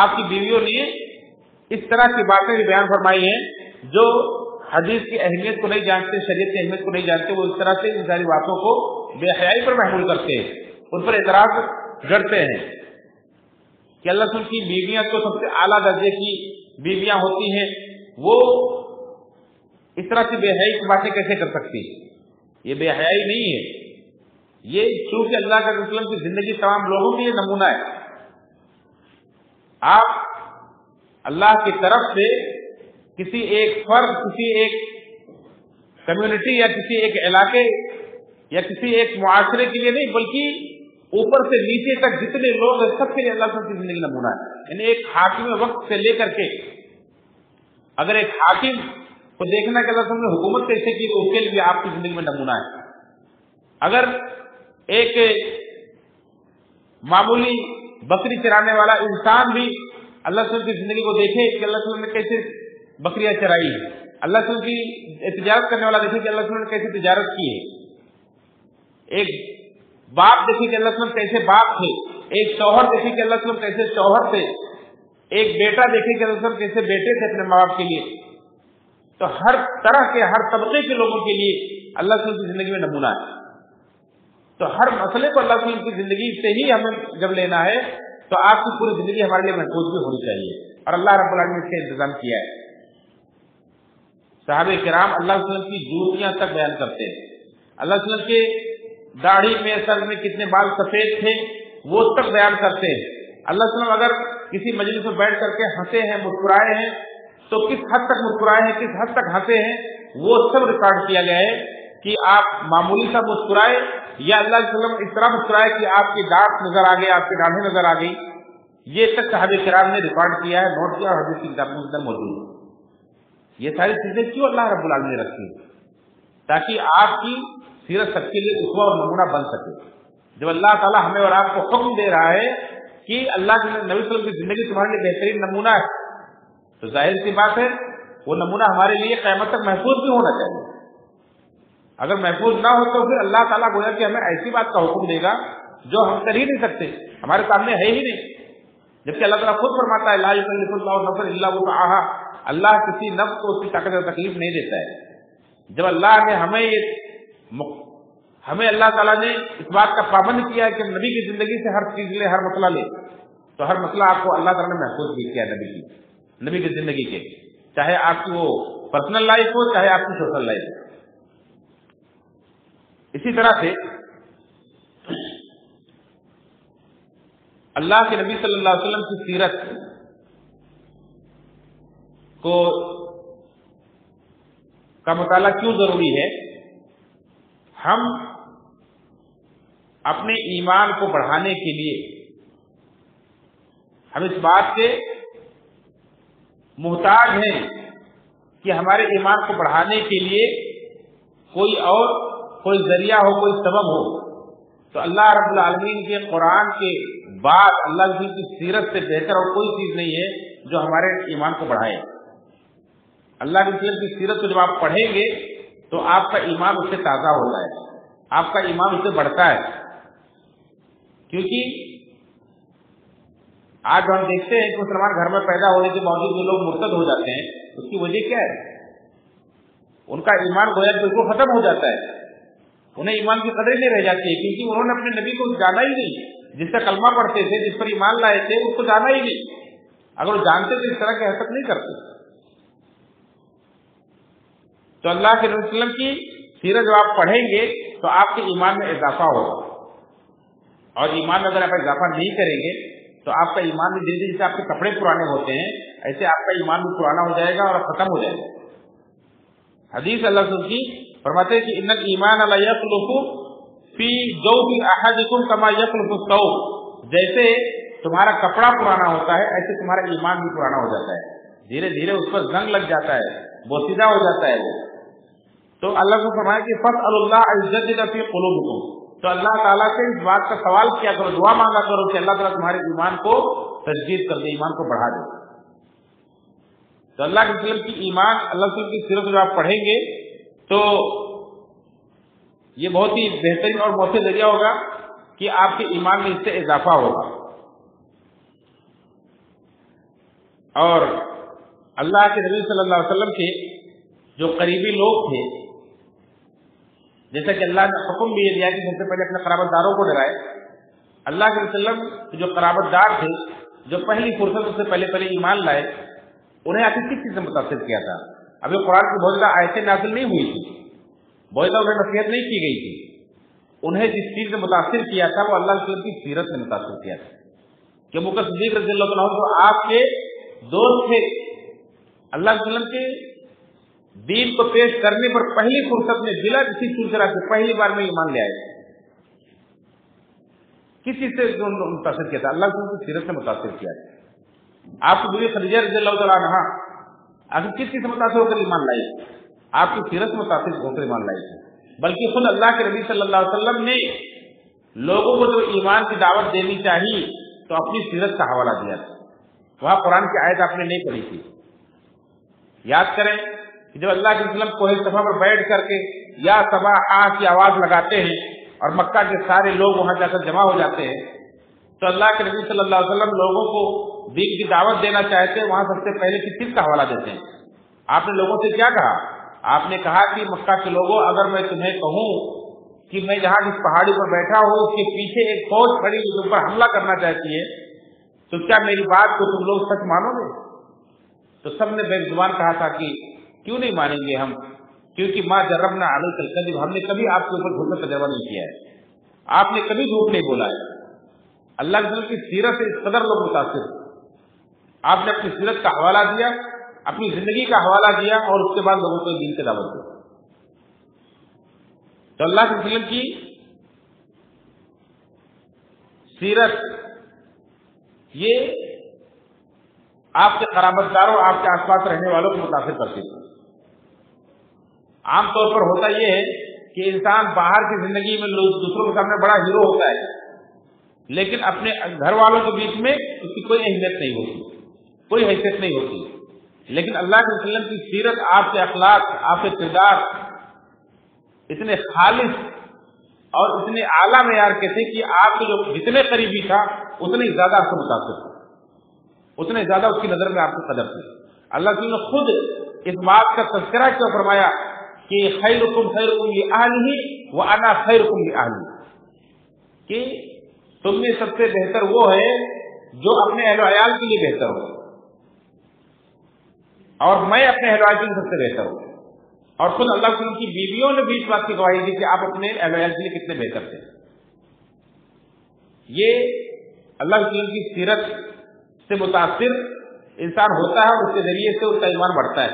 آپ کی بیویوں نے اس طرح کی باتیں بیان فرمائی ہیں جو حدیث کی اہمیت کو نہیں جانتے، شریعت کی اہمیت کو نہیں جانتے، وہ اس طرح سے ان ساری باتوں کو بے حیائی پر محمول کرتے ہیں، ان پر اعتراض جڑتے ہیں کہ اللہ تعالیٰ کی بیویاں تو سب سے اعلیٰ درجے کی بیویاں ہوتی ہیں، وہ اس طرح سے بے حیائی کی باتیں کیسے کر سکتی؟ یہ بے حیائی نہیں ہے، یہ چونکہ اللہ کے رسول کی زندگی تمام لوگوں کے لیے نمونہ ہے۔ آپ اللہ کی طرف سے کسی ایک فرد، کسی ایک کمیونٹی یا کسی ایک علاقے یا کسی ایک معاشرے کے لیے نہیں، بلکہ اوپر سے نیچے تک جتنے لوگ ہیں سب کے لیے اللہ کی زندگی نمونہ ہے۔ یعنی ایک حاکم وقت سے لے کر کے اگر ایک حاکم کو دیکھنا کہ اللہ نے حکومت کیسے کی تو اس کے لیے آپ کی زندگی میں نمونہ ہے۔ اگر ایک معمولی بکری چرانے والا انسان بھی اللہ تعالیٰ کی زندگی کو دیکھے کہ اللہ تعالیٰ نے کیسے بکریاں چرائی ہے، اللہ تعالیٰ کی تجارت کرنے والا دیکھے کہ اللہ تعالیٰ نے کیسے تجارت کی ہے، ایک باپ دیکھے کہ اللہ تعالیٰ کیسے باپ تھے، ایک شوہر دیکھے کہ اللہ تعالیٰ کیسے شوہر تھے، ایک بیٹا دیکھے کہ اللہ تعالیٰ کیسے بیٹے تھے اپنے ماں باپ کے لیے، تو ہر طرح کے ہر طبقے کے لوگوں کے لیے اللہ تعالیٰ کی زندگی میں نمونہ ہے۔ تو ہر مسئلے کو اللہ تعالیٰ کی زندگی سے ہی ہمیں جب لینا ہے تو آپ کی پوری زندگی ہمارے لیے محفوظ بھی ہونی چاہیے، اور اللہ رب العالمین نے اس کا انتظام کیا ہے۔ صحابہ کرام اللہ تعالیٰ کی جوتیاں تک بیان کرتے ہیں، اللہ تعالیٰ کے داڑھی میں سر میں کتنے بال سفید تھے وہ تک بیان کرتے ہیں۔ اللہ تعالیٰ اگر کسی مجلس میں بیٹھ کر کے ہنسے ہیں، مسکرائے ہیں تو کس حد تک مسکرائے ہیں، کس حد تک ہنسے ہیں، وہ سب ریکارڈ کیا گیا ہے کہ آپ معمولی سا مسکرائے یا اللہ کے وسلم اس طرح مسکرائے کہ آپ کی دانت نظر آ گئی، آپ کی داڑھی نظر آ گئی، یہ تک صحابہ کرام نے ریکارڈ کیا ہے، نوٹ کیا، اور حدیث کی کتاب میں اندر موجود ہے۔ یہ ساری چیزیں کیوں اللہ رب العالمین نے رکھی؟ تاکہ آپ کی سیرت سب کے لیے اسوہ اور نمونہ بن سکے۔ جب اللہ تعالیٰ ہمیں اور آپ کو حکم دے رہا ہے کہ اللہ کے نبی صلی اللہ علیہ وسلم کی زندگی تمہارے لیے بہترین نمونہ ہے، تو ظاہر سی بات ہے وہ نمونہ ہمارے لیے قیامت تک محفوظ بھی ہونا چاہیے۔ اگر محفوظ نہ ہو تو پھر اللہ تعالیٰ گویا کہ ہمیں ایسی بات کا حکم دے گا جو ہم کر ہی نہیں سکتے، ہمارے سامنے ہے ہی نہیں، جبکہ اللہ تعالیٰ خود فرماتا ہے لا یکلف اللہ نفسا الا وسعها، اللہ کسی نفس کو اس کی طاقت اور تکلیف نہیں دیتا ہے۔ جب اللہ نے ہمیں اللہ تعالیٰ نے اس بات کا پابند کیا ہے کہ نبی کی زندگی سے ہر چیز لے، ہر مسئلہ لے، تو ہر مسئلہ آپ کو اللہ تعالیٰ نے محفوظ بھی کیا نبی کی زندگی کے، چاہے آپ کی وہ پرسنل لائف ہو چاہے آپ کی سوشل لائف ہو۔ اسی طرح سے اللہ کے نبی صلی اللہ علیہ وسلم کی سیرت کا مطالعہ کیوں ضروری ہے؟ ہم اپنے ایمان کو بڑھانے کے لیے ہم اس بات کے محتاج ہیں کہ ہمارے ایمان کو بڑھانے کے لیے کوئی ذریعہ ہو، کوئی سبب ہو، تو اللہ رب العالمین کے قرآن کے بعد اللہ کی سیرت سے بہتر اور کوئی چیز نہیں ہے جو ہمارے ایمان کو بڑھائے۔ اللہ के रसूल की सीरत को जब आप पढ़ेंगे तो आपका ईमान उससे ताज़ा होता है, आपका ईमान उससे बढ़ता है। क्योंकि आज हम देखते हैं कि मुसलमान घर में पैदा होने के बावजूद जो लोग मुर्तद हो जाते हैं, उसकी वजह क्या है? उनका ईमान गोया बिल्कुल खत्म हो जाता है, उन्हें ईमान की कदर नहीं रह जाती है, क्योंकि उन्होंने अपने नबी को जाना ही नहीं, जिसका कलमा पढ़ते थे, जिस पर ईमान लाए थे, उसको जाना ही नहीं। अगर वो जानते तो इस तरह की हरकत नहीं करते। तो अल्लाह के रसूल की सीरत जब आप पढ़ेंगे तो आपके ईमान में इजाफा होगा, और ईमान में अगर आप इजाफा नहीं करेंगे तो आपका ईमान में जैसे जैसे आपके कपड़े पुराने होते हैं ऐसे आपका ईमान भी पुराना हो जाएगा और खत्म हो जाएगा। हदीस अल्लाह रसूल की फरमाते हैं कि इन्नल ईमान ला यख्लुफु फी जौफि अहदिकुम कमा यख्लुफु सौब, जैसे तुम्हारा कपड़ा पुराना होता है ऐसे तुम्हारा ईमान भी पुराना हो जाता है, धीरे धीरे उस पर जंग लग जाता है, बोसीदा हो जाता है वो। तो अल्लाह को फरमाया कि फसअलुल्लाह अय्युजद्दिद फी कुलूबिकुम, तो अल्लाह ताला से इस बात का सवाल किया करो, दुआ मांगा करो कि अल्लाह ताला तुम्हारे ईमान को तजदीद कर दे, ईमान को बढ़ा दे। तो अल्लाह के रसूल की ईमान, अल्लाह के रसूल की सीरत जब आप पढ़ेंगे तो ये बहुत ही बेहतरीन और मौसर जरिया होगा कि आपके ईमान में इससे इजाफा होगा। और अल्लाह के नबी सल्लल्लाहु अलैहि वसल्लम के जो करीबी लोग थे, जैसा कि अल्लाह ने हुक्म भी दिया कि सबसे पहले अपने कराबतदारों को डराए, अल्लाह के वसल्लम जो कराबतदार थे, जो पहली फुर्सत से पहले ईमान लाए, उन्हें आखिर किस चीज से मुतासिर किया था? अभी कुरान की बहुत ज्यादा आयतें नाज़िल नहीं हुई थी, बहुत ज्यादा उन्हें नसीहत नहीं की गई थी। उन्हें जिस चीज से मुतासिर किया था वो अल्लाह के की सीरत से मुतासिर किया था। कि अबू बकर सिद्दीक रज़ियल्लाहु अन्हु जो आपके दोस्त थे, अल्लाह के वसल्लम के दीन को पेश करने पर पहली फुर्सत में बिना किसी चूचरा से पहली बार में ईमान ले आए। किस चीज से मुतासिर किया था? अल्लाह की सीरत से मुतासिर किया था। आपकी बीवी खदीजा रज़ियल्लाहु तआला अन्हा आखिर किस चीज से मुतासिर होकर ईमान लाई? आपकी सीरत से मुतासिर होकर ईमान लाई थी। बल्कि खुद अल्लाह के नबी सल्लल्लाहु अलैहि वसल्लम ने लोगों को जो ईमान की दावत देनी चाहिए तो अपनी सीरत का हवाला दिया था। वहां कुरान की आयत आपने नहीं पढ़ी थी। याद करें कि जब अल्लाह के रसूल कोहे सफा पर बैठ करके या सबा आ की आवाज लगाते हैं और मक्का के सारे लोग वहां जाकर जमा हो जाते हैं, तो अल्लाह के नबी सल्लल्लाहु अलैहि वसल्लम लोगों को दीन की दावत देना चाहते हैं, वहां सबसे पहले किस चीज का हवाला देते हैं? आपने लोगों से क्या कहा? आपने कहा कि मक्का के लोगों, अगर मैं तुम्हें कहूं कि मैं जहां जिस पहाड़ी पर बैठा हूं उसके पीछे एक फौज खड़ी हुई तुम पर हमला करना चाहती है, तो क्या मेरी बात को तुम लोग सच मानोगे? तो सबने बेजुबान कहा था कि क्यों नहीं मानेंगे हम, क्योंकि माँ जर्रबना अलैकल कज़िब, हमने कभी आपके ऊपर झूठ का तजर्बा नहीं किया है, आपने कभी झूठ नहीं बोला है। अल्लाह के की सीरत से इस कदर लोग मुतासिर, आपने अपनी सीरत का हवाला दिया, अपनी जिंदगी का हवाला दिया और उसके बाद लोगों को दीन की दावत दी। तो अल्लाह के रसूल की सीरत ये आपके कराबतदारों, आपके आसपास रहने वालों को मुतासिर करती थी। आमतौर पर होता यह है कि इंसान बाहर की जिंदगी में दूसरों के सामने बड़ा हीरो होता है, लेकिन अपने घर वालों के बीच में उसकी कोई अहमियत नहीं होती, कोई हैसियत नहीं होती। लेकिन अल्लाह के रसूल की सीरत, आपके अखलाक, आपके किरदार इतने खालिस और इतने आला मेयार के थे कि आपके जो जितने करीबी था उतने ज्यादा आपको मुतासिर था, उतने ज्यादा उसकी नजर में आपको कदर थी। अल्लाह ने खुद इस बात का तज़किरा क्यों फरमाया कि खैरुकुम खैरुकुम लिअहलिही व अना खैरुकुम लिअहली, कि तुम में सबसे बेहतर वो है जो अपने अहल अयाल के लिए बेहतर हो, और मैं अपने अहल अयाल के लिए सबसे बेहतर हूं। और खुद अल्लाह की बीवियों ने भी इस बात की गवाही दी कि आप अपने अहल अयाल के लिए कितने बेहतर थे। ये अल्लाह की सीरत से मुतासिर इंसान होता है और उसके जरिए से उसका ईमान बढ़ता है।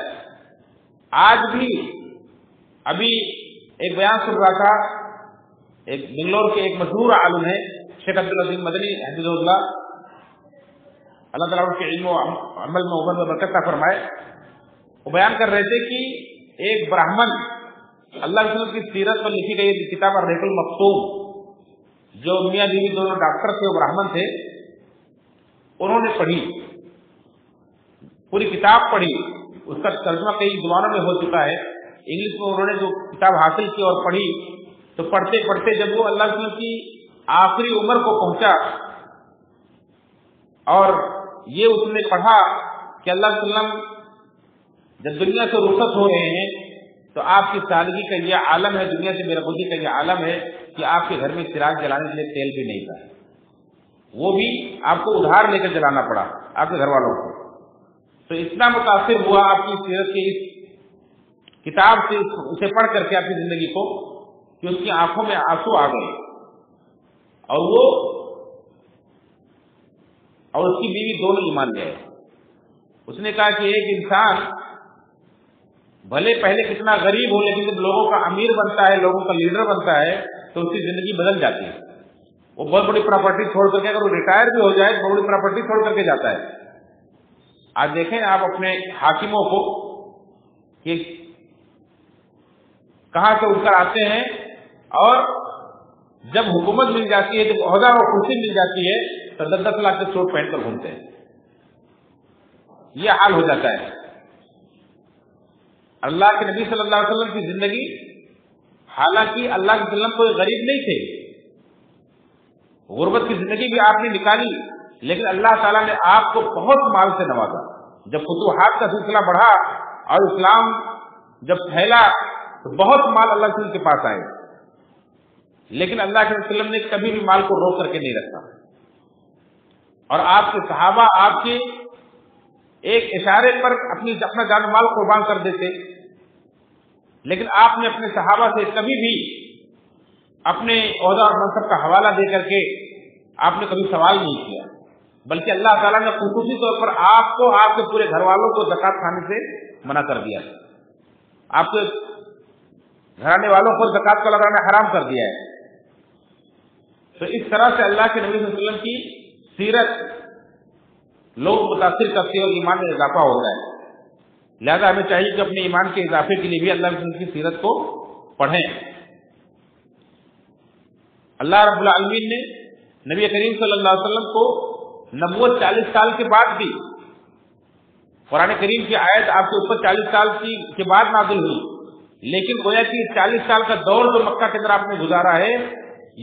आज भी अभी एक बयान सुन रहा था, एक बेंगलोर के एक मशहूर आलिम है शेख अब्दुल अजीम मदनी हफिज़हुल्लाह, अल्लाह ताला उनके इल्म और अमल में उम्र में बरकत अता फरमाए। वो बयान कर रहे थे कि एक ब्राह्मण, अल्लाह के रसूल की सीरत पर लिखी गई किताब अर्रहिकुल मक्तूम, जो मियां बीवी दोनों डॉक्टर थे, वो ब्राह्मण थे, उन्होंने पढ़ी, पूरी किताब पढ़ी, اس کا ترجمہ کئی زبانوں میں ہو چکا ہے. انگلش میں انہوں نے جو کتاب حاصل کی اور پڑھی تو پڑھتے پڑھتے جب وہ اللہ کے کی آخری عمر کو پہنچا اور یہ اس نے پڑھا کہ اللہ علیہ وسلم جب دنیا سے رخصت ہو رہے ہیں تو آپ کی سالگی کا یہ عالم ہے, دنیا سے میرا خودی کا یہ عالم ہے کہ آپ کے گھر میں چراغ جلانے کے لیے تیل بھی نہیں تھا, وہ بھی آپ کو ادھار لے کر جلانا پڑا آپ کے گھر والوں کو. تو اتنا متاثر ہوا آپ کی سیرت کی اس کتاب سے, اسے پڑھ کر کے اپنی زندگی کو, کہ اس کی آنکھوں میں آنسو آ گئے. اور اس کی بیوی دونوں ایمان لے آئے. اس نے کہا کہ ایک انسان بھلے پہلے کتنا غریب ہو لیکن جب لوگوں کا امیر بنتا ہے, لوگوں کا لیڈر بنتا ہے تو اس کی زندگی بدل جاتی ہے. وہ بہت بڑی پراپرٹی چھوڑ کر کے, اگر وہ ریٹائر بھی ہو جائے تو بہت بڑی پراپرٹی چھوڑ کر کے جاتا ہے. آج دیکھیں آپ اپنے حاکموں کو کہ کہاں سے اٹھ کر آتے ہیں اور جب حکومت مل جاتی ہے, جب عہدہ اور کرسی مل جاتی ہے تو 10-10 لاکھ کے سوٹ پہن کر گھومتے ہیں. یہ حال ہو جاتا ہے. اللہ کے نبی صلی اللہ علیہ وسلم کی زندگی, حالانکہ اللہ کے وسلم کوئی غریب نہیں تھے, غربت کی زندگی بھی آپ نے نکالی, لیکن اللہ تعالیٰ نے آپ کو بہت مال سے نوازا. جب فتوحات کا سلسلہ بڑھا اور اسلام جب پھیلا تو بہت مال اللہ کے کے پاس آئے, لیکن اللہ کے وسلم نے کبھی بھی مال کو روک کر کے نہیں رکھا. اور آپ کے صحابہ آپ کے ایک اشارے پر اپنا جان مال قربان کر دیتے, لیکن آپ نے اپنے صحابہ سے کبھی بھی اپنے عہدہ اور منصب کا حوالہ دے کر کے آپ نے کبھی سوال نہیں کیا, بلکہ اللہ تعالیٰ نے خصوصی طور پر آپ کو, آپ کے پورے گھر والوں کو زکات کھانے سے منع کر دیا, آپ کے گھرانے والوں کو زکات کو لگانا حرام کر دیا ہے. تو اس طرح سے اللہ کے نبی صلی اللہ علیہ وسلم کی سیرت لوگ متاثر کرتے ہیں اور ایمان میں اضافہ ہوتا ہے. لہذا ہمیں چاہیے کہ اپنے ایمان کے اضافے کے لیے بھی اللہ کے رسول کی سیرت کو پڑھیں. اللہ رب العالمین نے نبی کریم صلی اللہ علیہ وسلم کو نبوت 40 سال کے بعد بھی, قرآن کریم کی آیت آپ کے اوپر 40 سال کے بعد نازل ہوئی, لیکن گویا کہ 40 سال کا دور جو مکہ کے اندر آپ نے گزارا ہے,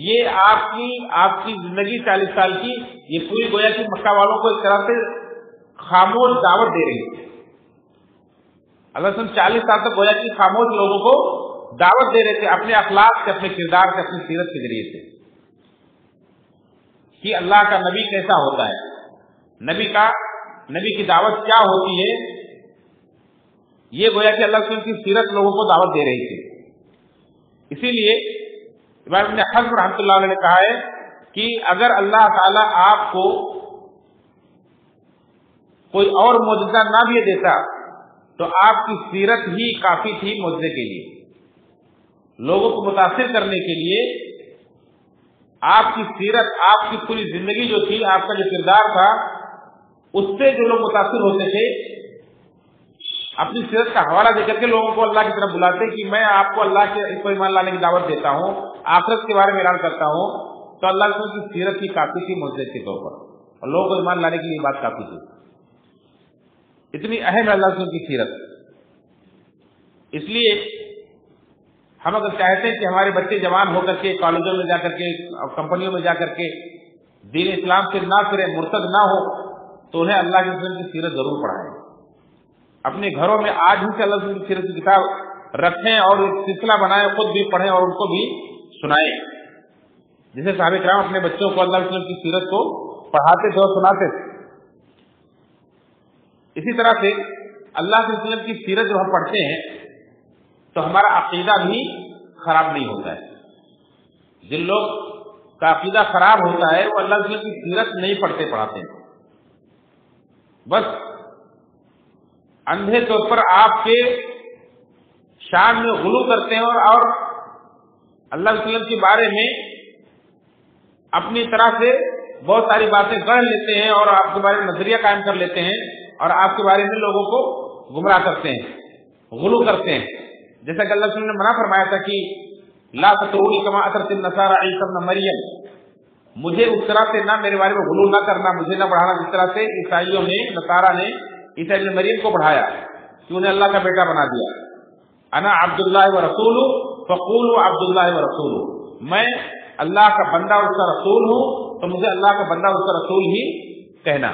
یہ آپ کی زندگی 40 سال کی, یہ پوری گویا کہ مکہ والوں کو ایک طرح سے خاموش دعوت دے رہی ہے. اللہ سن 40 سال تک گویا کہ خاموش لوگوں کو دعوت دے رہے تھے اپنے اخلاق سے, اپنے کردار سے, اپنی سیرت کے ذریعے سے, کہ اللہ کا نبی کیسا ہوتا ہے, نبی کی دعوت کیا ہوتی ہے. یہ گویا کہ اللہ کی سیرت لوگوں کو دعوت دے رہی تھی. اسی لیے امام ابن حزم رحمۃ اللہ علیہ نے کہا ہے کہ اگر اللہ تعالی آپ کو کوئی اور معجزہ نہ بھی دیتا تو آپ کی سیرت ہی کافی تھی معجزے کے لیے. لوگوں کو متاثر کرنے کے لیے آپ کی سیرت, آپ کی پوری زندگی جو تھی, آپ کا جو کردار تھا, اس سے جو لوگ متاثر ہوتے تھے اپنی سیرت کا حوالہ دے کر کے لوگوں کو اللہ کی طرف بلاتے کہ میں آپ کو اللہ کے اس کو ایمان لانے کی دعوت دیتا ہوں, آخرت کے بارے میں اعلان کرتا ہوں. تو اللہ کی سیرت کی کافی تھی معجزے کے طور پر, اور لوگوں کو ایمان لانے کے لیے بات کافی تھی. اتنی اہم ہے اللہ کی سیرت. اس لیے ہم اگر چاہتے ہیں کہ ہمارے بچے جوان ہو کر کے کالجوں میں جا کر کے, کمپنیوں میں جا کر کے دین اسلام سے نہ پھرے, مرتد نہ ہو, تو انہیں اللہ کے رسول کی سیرت ضرور پڑھائیں. اپنے گھروں میں آج ہی سے اللہ کی سیرت کی کتاب رکھیں اور ایک سلسلہ بنائیں, خود بھی پڑھیں اور ان کو بھی سنائیں. جیسے صحابہ کرام اپنے بچوں کو اللہ کی سیرت کو پڑھاتے تھے اور سناتے تھے, اسی طرح سے اللہ کے رسول کی سیرت جب ہم پڑھتے ہیں تو ہمارا عقیدہ بھی خراب نہیں ہوتا ہے. جن لوگ کا عقیدہ خراب ہوتا ہے وہ اللہ کی سیرت نہیں پڑھاتے ہیں, بس اندھے طور پر آپ کے شان میں غلو کرتے ہیں اور اللہ کے وسلم کے بارے میں اپنی طرح سے بہت ساری باتیں گڑھ لیتے ہیں اور آپ کے بارے میں نظریہ قائم کر لیتے ہیں اور آپ کے بارے میں لوگوں کو گمراہ کرتے ہیں, غلو کرتے ہیں. جیسا کہ اللہ نے منع فرمایا تھا کہ لا تطرونی کما اطرت النصارى عیسی ابن مریم, مجھے اس طرح سے نہ میرے بارے میں غلو نہ کرنا, مجھے نہ بڑھانا جس طرح سے عیسائیوں نے, نصارہ نے عیسی ابن مریم کو بڑھایا. कि उन्हें अल्लाह का बेटा बना दिया। अना अब्दुल्लाह व रसूलु फक़ूलु अब्दुल्लाह व रसूलु, मैं अल्लाह का बंदा और उसका रसूल हूँ, तो मुझे अल्लाह का बंदा और उसका रसूल ही कहना।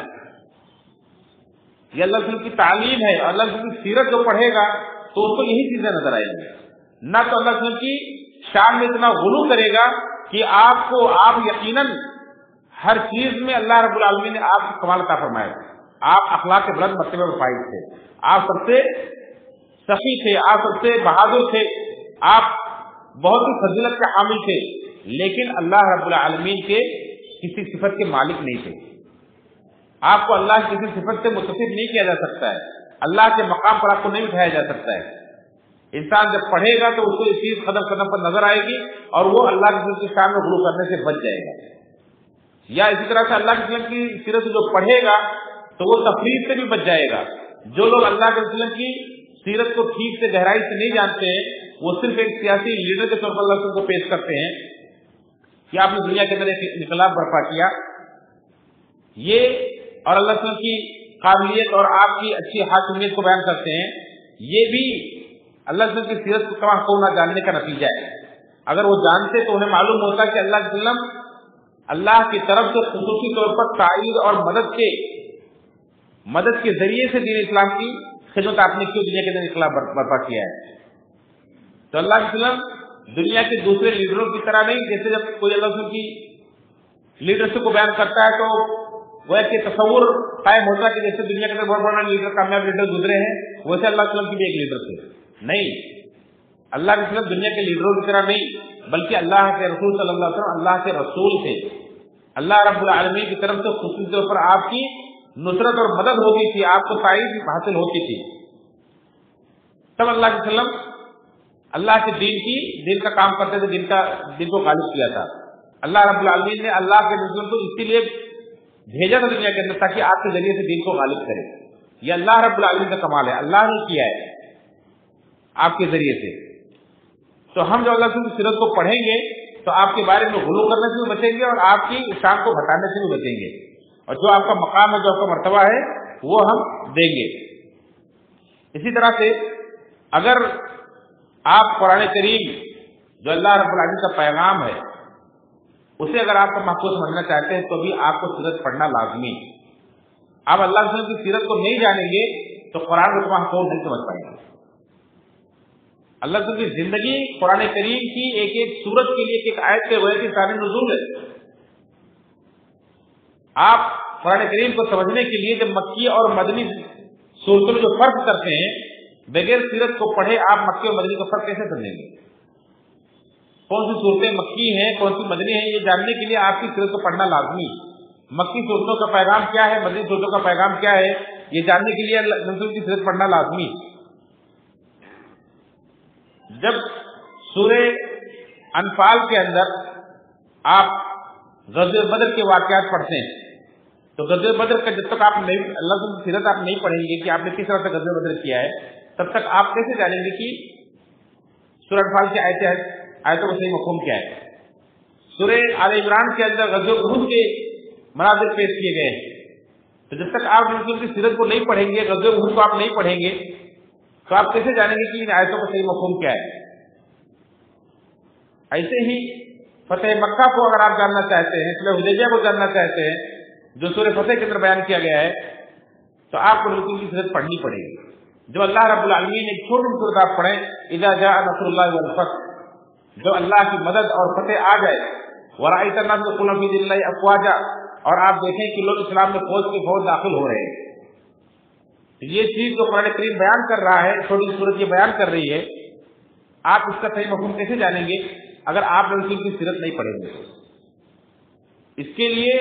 ये अल्लाह की तालीम है। अल्लाह की सीरत जो पढ़ेगा तो उसको यही चीजें नजर आएंगी। न तो अल्लाह की शान में इतना गुलू करेगा कि आप यकीनन हर चीज में अल्लाह रब्बुल आलमीन ने आपको कमाल अता फरमाया। आप अखलाक के बुलंद मर्तबे पर फाइज थे, आप सबसे सखी थे, आप सबसे बहादुर थे, आप बहुत ही फजीलत के हामिल थे, लेकिन अल्लाह रब्बुल आलमीन के किसी सिफत के मालिक नहीं थे। आपको अल्लाह की किसी सिफत से मुतसिफ नहीं किया जा सकता है, अल्लाह के मकाम पर आपको नहीं उठाया जा सकता है। इंसान जब पढ़ेगा तो उसको ये चीज कदम कदम पर नजर आएगी और वो अल्लाह की शान में गुलू करने से बच जाएगा। या इसी तरह से अल्लाह के की सीरत जो पढ़ेगा तो वो तफरीद से भी बच जाएगा। जो लोग अल्लाह के की सीरत को ठीक से गहराई से नहीं जानते हैं, वो सिर्फ एक सियासी लीडर के तौर पर अल्लाह को पेश करते हैं कि आपने दुनिया के अंदर एक इनकलाब बर्पा किया, ये और अल्लाह की काबिलियत और आपकी अच्छी हाकिमियत को बयान करते हैं। ये भी अल्लाह की सीरत को कमा को न जानने का नतीजा है। अगर वो जानते तो उन्हें मालूम होता कि अल्लाह की तरफ से खुसूसी तौर पर ताईद और मदद के जरिए से दीन इस्लाम की खिदमत आपने क्यों दुनिया के अंदर इनकलाब बर्पा किया है। तो अल्लाह के दुनिया के दूसरे लीडरों की तरह नहीं, जैसे जब कोई अल्लाह की लीडरशिप को बयान करता है तो वह के तस्वुर कायम होता है कि जैसे दुनिया के अंदर बहुत बड़ा लीडर, कामयाब लीडर गुजरे हैं, वैसे अल्लाह की भी एक लीडर थे। नहीं, अल्लाह के दुनिया के लीडरों की तरह नहीं, बल्कि अल्लाह के रसूल सल्लल्लाहु अलैहि वसल्लम अल्लाह के रसूल थे। अल्लाह रब्बुल आलमीन की तरफ से खुसूसी तौर पर आपकी नुसरत और मदद होती थी, आपको ताईद हासिल होती थी। तब अल्लाह के सल्लम अल्लाह के दीन का काम करते थे, दिन को गालिब किया था। अल्लाह रब्बुल आलमीन ने अल्लाह के रसूल को इसीलिए भेजा था दुनिया के अंदर ताकि आपके जरिए से दीन को गालिब करे। यह अल्लाह रब्बुल आलमीन का कमाल है, अल्लाह ने किया है आपके जरिए से। तो हम जब अल्लाह की सीरत को पढ़ेंगे तो आपके बारे में गुलू करने से भी बचेंगे और आपकी शान को घटाने से भी बचेंगे, और जो आपका मकाम है, जो आपका मर्तबा है, वो हम देंगे। इसी तरह से अगर आप कुरान करीम जो अल्लाह रब्बुल आलमीन का पैगाम है उसे अगर आपको महफूज समझना चाहते हैं तो भी आपको सीरत पढ़ना लाजमी। आप अल्लाह की सीरत को नहीं जानेंगे तो कुरान को महफूज नहीं समझ पाएंगे। अल्लाह की जिंदगी कुरान करीम की एक एक सूरत के लिए एक आयत के वजह की सारी नुज़ूल है। आप कुरान करीम को समझने के लिए जब मक्की और मदनी सूरतों में जो फर्क करते हैं, बगैर सीरत को पढ़े आप मक्की और मदनी का फर्क कैसे समझेंगे? कौन सी सूरतें मक्की हैं, कौन सी मदनी है, ये जानने के लिए आपकी सीरत को पढ़ना लाजमी। मक्की सूरतों का पैगाम क्या है, मदनी सूरतों का पैगाम क्या है, ये जानने के लिए रसूल की सीरत पढ़ना लाजमी। जब सूरे अनफाल के अंदर आप ग़ज़वे बदर के वाक़यात पढ़ते हैं तो ग़ज़वे बदर का जब तक आप नहीं अल्लाह की सीरत आप नहीं पढ़ेंगे कि आपने किस तरह से ग़ज़वे बदर किया है, तब तक आप कैसे जानेंगे कि सूरह अनफाल की आयतों का सही मफ़हूम क्या है। सूरह आल इमरान के अंदर ग़ज़वे उहद के मनाज़िर पेश किए गए हैं, तो जब तक आप रसूल की सीरत को नहीं पढ़ेंगे, ग़ज़वे उहद को आप नहीं पढ़ेंगे, तो आप कैसे जानेंगे कि इन आयतों का सही मफ़हूम क्या है। ऐसे ही फतेह मक्का को अगर आप जानना चाहते हैं, सुलह हुदैबिया को जानना चाहते हैं जो सूरह फतेह के अंदर बयान किया गया है, तो आपको रसूल की सीरत पढ़नी पड़ेगी। जो अल्लाह रब्बुल आलमीन एक छोटी सूरत आप पढ़ें, इज़ा जाअ नस्रुल्लाहि वल फतह, जो अल्लाह की मदद और फतेह आ जाए, वराअयतन नास यदखुलूना फी दीनिल्लाहि अफ़वाजा, और आप देखें कि लोग इस्लाम में फौज के फौज दाखिल हो रहे हैं। ये चीज जो कुरान करीम बयान कर रहा है, छोटी सूरत ये बयान कर रही है, आप इसका सही मफ़हूम कैसे जानेंगे अगर आप रसूल की सीरत नहीं पढ़ेंगे? इसके लिए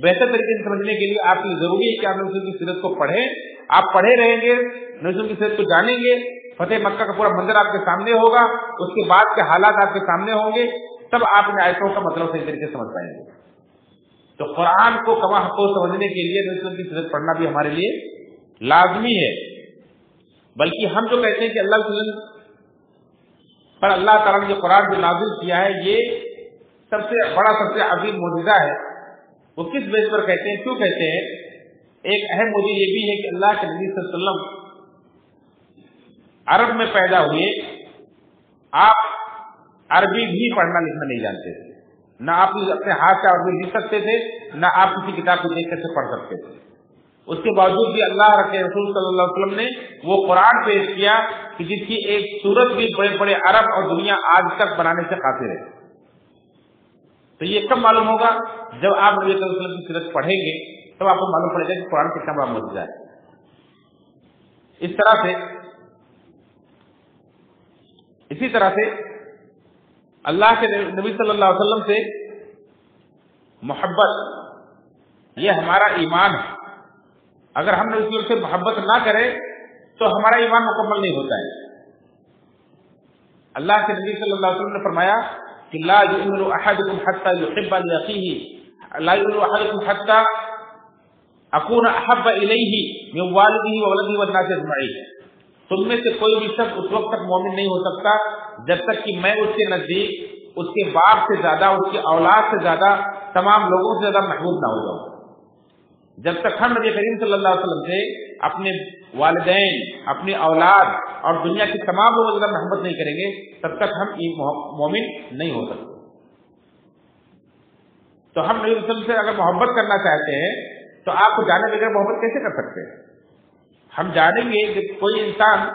बेहतर तरीके से समझने के लिए आपके लिए जरूरी है कि आप रसूल की सीरत को पढ़ें। आप पढ़े रहेंगे, रसूल की सीरत को जानेंगे, फतेह मक्का का पूरा मंजर आपके सामने होगा, उसके बाद के हालात आपके सामने होंगे, तब आप इन आयतों का मतलब सही तरीके से समझ पाएंगे। तो कुरान को कमा हक़ समझने के लिए रसूल की सीरत पढ़ना भी हमारे लिए लाजमी है। बल्कि हम जो कहते हैं कि अल्लाह पर अल्लाह ताला ने जो कुरान जो नाज़िल किया है ये सबसे बड़ा, सबसे अजीम मौजूदा है, वो किस बेस पर कहते हैं, क्यों कहते हैं? एक अहम मौजूद ये भी है कि अल्लाह के नबी सल्लल्लाहु अलैहि वसल्लम عرب میں پیدا ہوئے، آپ عربی بھی پڑھنا لکھنا نہیں جانتے تھے، نہ آپ اپنے ہاتھ سے عربی لکھ سکتے تھے، نہ آپ کسی کتاب کو دیکھ کر پڑھ سکتے تھے۔ اس کے باوجود بھی اللہ کے رسول صلی اللہ علیہ وسلم نے وہ قرآن پیش کیا کہ جس کی ایک صورت بھی بڑے بڑے عرب اور دنیا آج تک بنانے سے قاصر ہے۔ تو یہ کب معلوم ہوگا؟ جب آپ نبی صلی اللہ علیہ وسلم کی سیرت پڑھیں گے تب آپ کو معلوم پڑے گا کہ قرآن کتنا بڑا معجزہ ہے۔ اسی طرح سے اللہ کے نبی صلی اللہ علیہ وسلم سے محبت یہ ہمارا ایمان ہے۔ اگر ہم نبی سے محبت نہ کریں تو ہمارا ایمان مکمل نہیں ہوتا ہے۔ اللہ کے نبی صلی اللہ علیہ وسلم نے فرمایا کہ لا يؤمن احدكم حتى يحب لاخيه لا يؤمن احدكم حتى اكون احب اليه من والده وولده والناس اجمعين۔ تم میں سے کوئی بھی شخص اس وقت تک مومن نہیں ہو سکتا جب تک کہ میں اس کے نزدیک اس کے باپ سے زیادہ، اس کی اولاد سے زیادہ، تمام لوگوں سے زیادہ محبوب نہ ہو جاؤں۔ جب تک ہم نبی کریم صلی اللہ علیہ وسلم سے اپنے والدین، اپنی اولاد اور دنیا کی تمام لوگوں سے زیادہ محبت نہیں کریں گے تب تک ہم مومن نہیں ہو سکتے۔ تو ہم نبی صلی اللہ علیہ وسلم سے اگر محبت کرنا چاہتے ہیں تو آپ کو جانے بغیر محبت کیسے کر سکتے ہیں؟ ہم جانیں گے کہ کوئی انسان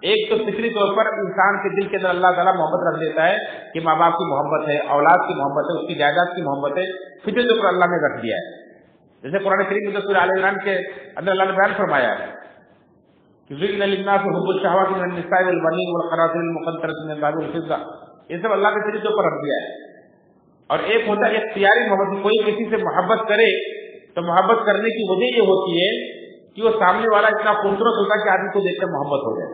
ایک تو فطری طور پر انسان کے دل کے اندر اللہ تعالیٰ محبت رکھ دیتا ہے کہ ماں باپ کی محبت ہے، اولاد کی محبت ہے، اس کی جائیداد کی محبت ہے، فطری طور پر اللہ نے رکھ دیا ہے۔ جیسے قرآن کریم میں سورہ آل عمران کے اندر اللہ نے بیان فرمایا ہے کہ زُيِّنَ لِلنَّاسِ حُبُّ الشَّهَوَاتِ مِنَ النِّسَاءِ وَالْبَنِينَ وَالْقَنَاطِيرِ الْمُقَنطَرَةِ مِنَ الذَّهَبِ وَالْفِضَّةِ، یہ سب اللہ کے طریقے پر رکھ دیا ہے۔ اور ایک ہوتا ہے اختیاری محبت، کوئی کسی سے محبت کرے تو محبت کرنے کی وجہ یہ ہوتی ہے کہ وہ سامنے والا اتنا خوبصورت ہوتا ہے کہ آدمی کو دیکھ کر محبت ہو جائے،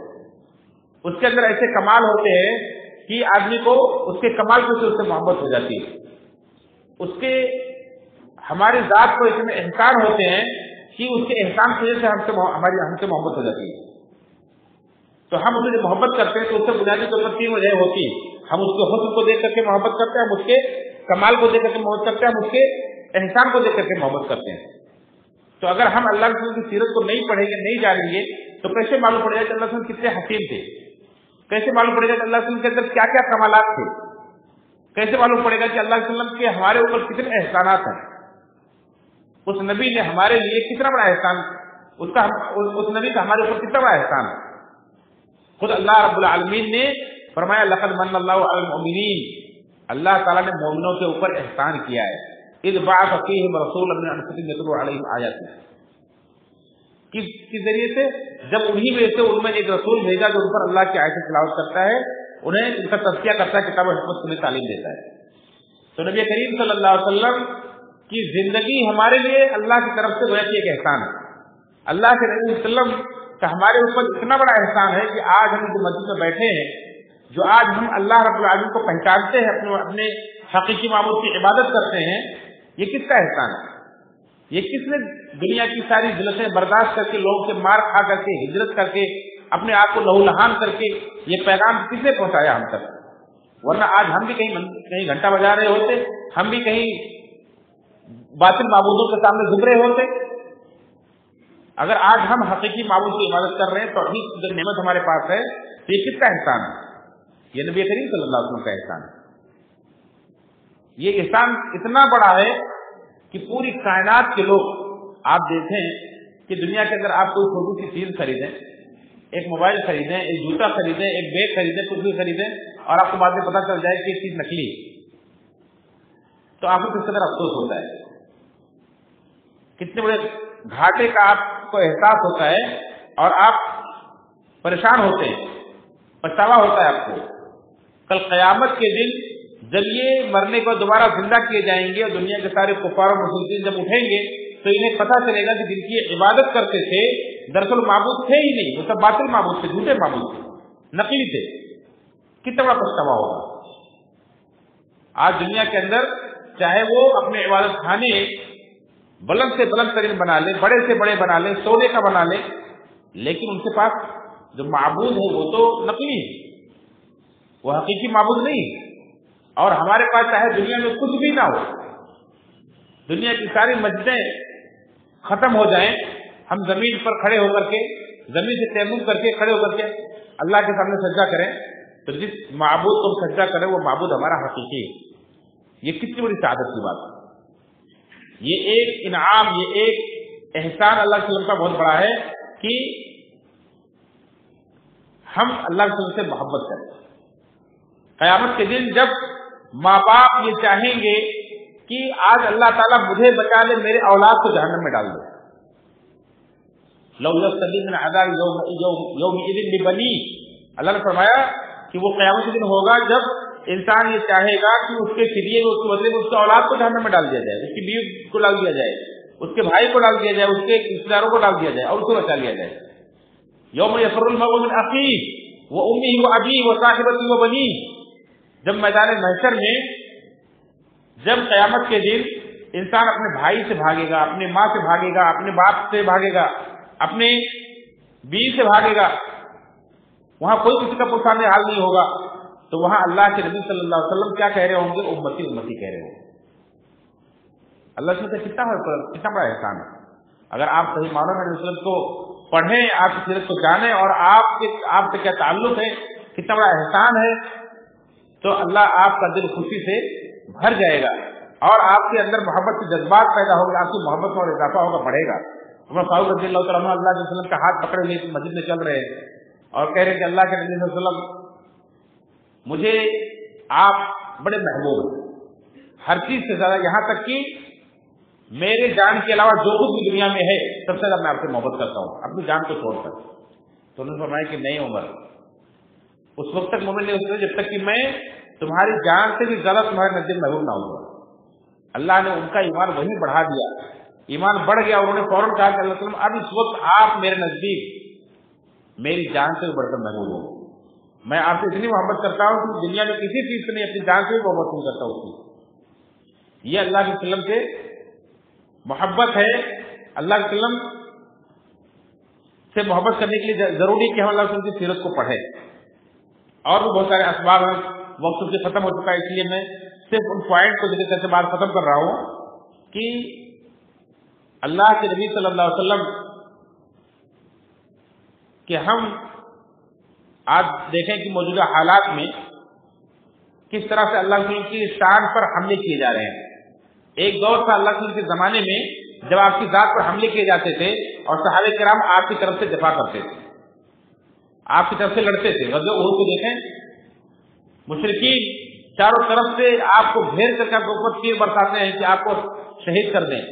اس کے اندر ایسے کمال ہوتے ہیں کہ آدمی کو اس کے کمال سے اس سے محبت ہو جاتی ہے، اس کے ہماری ذات کو اتنے احسان ہوتے ہیں کہ اس کے احسان کی وجہ سے ہم سے محبت ہو جاتی ہے۔ تو ہم اسے جب محبت کرتے ہیں تو اس سے بنیادی طور پر تین وجہ ہوتی ہے۔ ہم اس کے حسن کو دیکھ کر کے محبت کرتے ہیں، ہم اس کے کمال کو دیکھ کر کے محبت کرتے ہیں، ہم اس کے احسان کو دیکھ کر کے محبت کرتے ہیں۔ تو اگر ہم اللہ کے رسول کی سیرت کو نہیں پڑھیں گے، نہیں جانیں گے تو کیسے معلوم پڑے گا کہ اللہ کے رسول کتنے حکیم تھے؟ کیسے معلوم پڑے گا کہ اللہ کے رسول کے اندر کیا کیا کمالات تھے؟ کیسے معلوم پڑے گا کہ اللہ کے وسلم کے ہمارے اوپر کتنے احسانات ہیں؟ اس نبی نے ہمارے لیے کتنا بڑا احسان، اس نبی کا ہمارے اوپر کتنا بڑا احسان ہے۔ خود اللہ رب العالمین نے فرمایا لقد من اللہ علی المؤمنین، اللہ تعالیٰ نے مومنوں کے اوپر احسان کیا ہے۔ اذ بعث فیہم رسولا من انفسہم یتلو علیہم آیاتہ، کس ذریعے سے؟ جب انہی میں سے ان میں ایک رسول بھیجا جو ان پر اللہ کی آیتیں تلاوت کرتا ہے، انہیں ان کا تزکیہ کرتا ہے، کتاب و حکمت کی تعلیم دیتا ہے۔ تو نبی کریم صلی اللہ علیہ وسلم کی زندگی ہمارے لیے اللہ کی طرف سے گویا کہ ایک احسان ہے۔ اللہ کے نبی صلی اللہ علیہ وسلم کا ہمارے اوپر اتنا بڑا احسان ہے کہ آج ہم جو مسجد میں بیٹھے ہیں، جو آج ہم اللہ رب العالمین کو پہچانتے ہیں، اپنے حقیقی معبود کی عبادت کرتے ہیں، یہ کس کا احسان ہے؟ یہ کس نے دنیا کی ساری ذلتیں برداشت کر کے، لوگوں سے مار کھا کر کے، ہجرت کر کے، اپنے آپ کو لہو لہان کر کے یہ پیغام کس نے پہنچایا ہم تک؟ ورنہ آج ہم بھی کہیں گھنٹہ بجا رہے ہوتے، ہم بھی کہیں باطل معبودوں کے سامنے جھک رہے ہوتے۔ اگر آج ہم حقیقی معبود کی عبادت کر رہے ہیں، توحید کی نعمت ہمارے پاس ہے، تو یہ کس کا احسان ہے؟ یہ نبی کریم صلی اللہ علیہ وسلم کا احسان ہے۔ یہ احسان اتنا بڑا ہے کہ پوری کائنات کے لوگ، آپ دیکھیں کہ دنیا کے اندر آپ کوئی چھوٹی سی چیز خریدیں، ایک موبائل خریدیں، ایک جوتا خریدیں، ایک بیگ خریدیں، کچھ بھی خریدیں، اور آپ کو بعد میں پتہ چل جائے کہ یہ چیز نکلی، تو آپ کو کس قدر افسوس ہوتا ہے، کتنے بڑے گھاٹے کا آپ کو احساس ہوتا ہے، اور آپ پریشان ہوتے ہیں، پچھتاوا ہوتا ہے آپ کو۔ کل قیامت کے دن جب یہ مرنے کو دوبارہ زندہ کیے جائیں گے اور دنیا کے سارے کفار و مشرکین جب اٹھیں گے تو انہیں پتہ چلے گا کہ جن کی عبادت کرتے تھے دراصل معبود تھے ہی نہیں، وہ سب باطل معبود تھے، جھوٹے معبود تھے، نقلی تھے۔ کتنا بڑا پچھتاوا ہوگا۔ آج دنیا کے اندر چاہے وہ اپنے عبادت خانے بلند سے بلند ترین بنا لے، بڑے سے بڑے بنا لے، سونے کا بنا لے، لیکن ان کے پاس جو معبود ہے وہ تو نقلی ہے، وہ حقیقی معبود نہیں ہے۔ اور ہمارے پاس چاہے دنیا میں کچھ بھی نہ ہو، دنیا کی ساری مسجدیں ختم ہو جائیں، ہم زمین پر کھڑے ہو کر کے، زمین سے تیمم کر کے کھڑے ہو کر کے اللہ کے सामने सजदा करें तो जिस माबूद को हम सजदा करें वो माबूद हमारा हकीकी है। ये कितनी बड़ी सादत की बात है। ये एक इनाम, ये एक एहसान अल्लाह के का बहुत बड़ा है कि हम अल्लाह के से मोहब्बत करें। क़यामत के दिन जब माँ बाप ये चाहेंगे कि आज अल्लाह ताला मुझे बचा ले, मेरे औलाद को जहन्नम में डाल दे, अल्लाह ने फरमाया कि वो क़यामत के दिन होगा जब इंसान ये चाहेगा कि उसके फिदिये में, उसके बदले में उसके औलाद को जहन्नम में डाल दिया जाए, उसकी बीवी को डाल दिया जाए, उसके भाई को डाल दिया जाए, उसके रिश्तेदारों को डाल दिया जाए और उसको बचा लिया जाए। यौम यफ़िरुल मर्'उ मिन अख़ीही व उम्मिही व अबीही व साहिबतिही व बनीह, जब मैदान महशर में, जब क़यामत के दिन इंसान अपने भाई से भागेगा, अपने माँ से भागेगा, अपने बाप से भागेगा, अपने बीवी से भागेगा, वहां कोई किसी का पुरसाने हाल नहीं होगा, तो वहां अल्लाह के नबी सल्लल्लाहु अलैहि वसल्लम क्या कह रहे होंगे? उम्मती उम्मती कह रहे होंगे। अल्लाह से कितना बड़ा एहसान है। अगर आप सही मानो में रसूल को पढ़ें, आपकी सीरत को जाने और आपसे क्या ताल्लुक है, कितना बड़ा एहसान है, तो अल्लाह आपका दिल खुशी से भर जाएगा और आपके अंदर मोहब्बत के जज्बात पैदा होंगे, आपकी मोहब्बत में और इजाफा होगा, बढ़ेगा। उमर फारूक रज़ियल्लाहु तआला अन्हु अल्लाह के रसूल का हाथ पकड़े हुए मस्जिद में चल रहे हैं और कह रहे हैं कि अल्लाह के नबी सल्लल्लाहु अलैहि वसल्लम, मुझे आप बड़े महबूब हैं हर चीज से ज्यादा, यहाँ तक कि मेरे जान के अलावा जो कुछ भी दुनिया में है सबसे ज्यादा मैं आपसे मोहब्बत करता हूँ, अपनी जान को छोड़कर। तो उन्होंने फरमाया कि नहीं उमर, उस वक्त तक मोमिन नहीं होते जब तक कि मैं तुम्हारी जान से भी ज्यादा तुम्हारे नजदीक महबूब ना होगा। अल्लाह ने उनका ईमान वहीं बढ़ा दिया, ईमान बढ़ गया। उन्होंने फौरन कहा कि अल्लाह अब इस वक्त आप मेरे नजदीक मेरी जान से भी बढ़कर महबूब हो। मैं आपसे इतनी मोहब्बत करता हूं कि दुनिया में किसी चीज से नहीं, अपनी जान से भी मोहब्बत नहीं करता उसकी। ये अल्लाह के सल्लम से मोहब्बत है। अल्लाह के सल्लम से मोहब्बत करने के लिए जरूरी कि हम अल्लाह के सल्लम की सीरत को पढ़े। और भी बहुत सारे असबाब हैं, वक्त से खत्म हो चुका है, इसलिए मैं सिर्फ उन पॉइंट को जिक्र करके बात खत्म कर रहा हूं कि अल्लाह के नबी सल्लल्लाहु अलैहि वसल्लम कि हम आज देखें कि मौजूदा हालात में किस तरह से अल्लाह की शान पर हमले किए जा रहे हैं। एक दौर था अल्लाह के जमाने में जब आपकी जात पर हमले किए जाते थे और सहाबे किराम आपकी तरफ से दिफा करते थे, आपकी तरफ से लड़ते थे। गज़वे उहद को देखें, मुशरिकीन चारों तरफ से आपको घेर करके आपके ऊपर तीर बरसाते हैं कि आपको शहीद कर दें।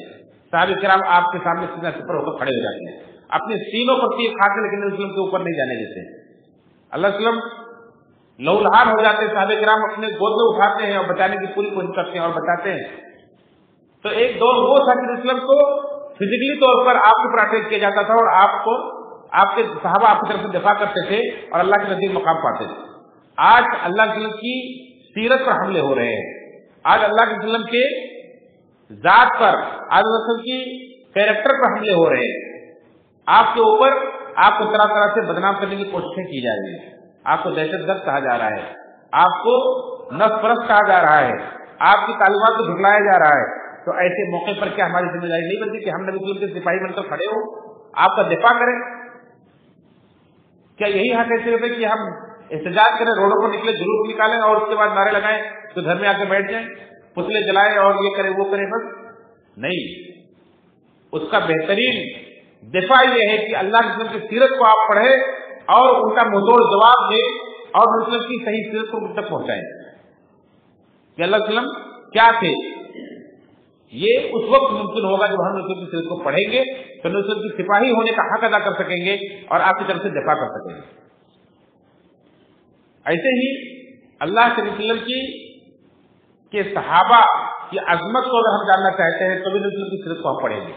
सहाबे किराम आपके सामने सीना से पर होकर खड़े हो जाते हैं, अपने सीनों पर तीर खाते, लेकिन मुस्लिम के ऊपर नहीं जाने देते। अल्लाह सल्लम लहूलहान हो जाते हैं, सहाबे किराम अपने गोद में उठाते हैं और बचाने की पूरी कोशिश करते हैं और बचाते हैं। तो एक दौर वो था कि मुस्लिम को फिजिकली तौर पर आपको ऊपर अटैक किया जाता था और आपको आपके सहाबा आपकी तरफ से दिफा करते थे और अल्लाह के नजदीक मकाम पाते थे। आज अल्लाह के की सीरत पर हमले हो रहे हैं, आज अल्लाह के वसल्लम के जात पर, आज अल्लाह की कैरेक्टर पर हमले हो रहे हैं। आपके ऊपर आपको तरह तरह से बदनाम करने की कोशिशें की जा रही है, आपको दहशतगर्द कहा जा रहा है, आपको नफरत कहा जा रहा है, आपकी तालीमात को झुटलाया जा रहा है। तो ऐसे मौके पर क्या हमारी जिम्मेदारी नहीं बनती कि हम नबी के सिपाही बनकर खड़े हो, आपका दिफा करें? क्या यही हक ऐसे होते कि हम एहतजाज करें, रोडों पर निकले, जुलूस निकालें और उसके बाद नारे लगाएं, तो घर में आके बैठ जाएं, पुतले जलाएं और ये करें वो करें? बस नहीं, उसका बेहतरीन दिफा ये है कि अल्लाह के रसूल की सीरत को आप पढ़ें और उनका मुंहतोड़ जवाब दें और मुस्लिम की सही सीरत को उन तक पहुंचाएं कि अल्लाह के वसल्लम क्या थे। ये उस वक्त मुमकिन होगा जब हम रसूल की सीरत को पढ़ेंगे तो रसूल की सिपाही होने का हक अदा कर सकेंगे और आपकी तरफ से दिफा कर सकेंगे। ऐसे ही अल्लाह के रसूल के सहाबा की अजमत को अगर हम जानना चाहते हैं तो भी रसूल की सीरत को हम पढ़ेंगे।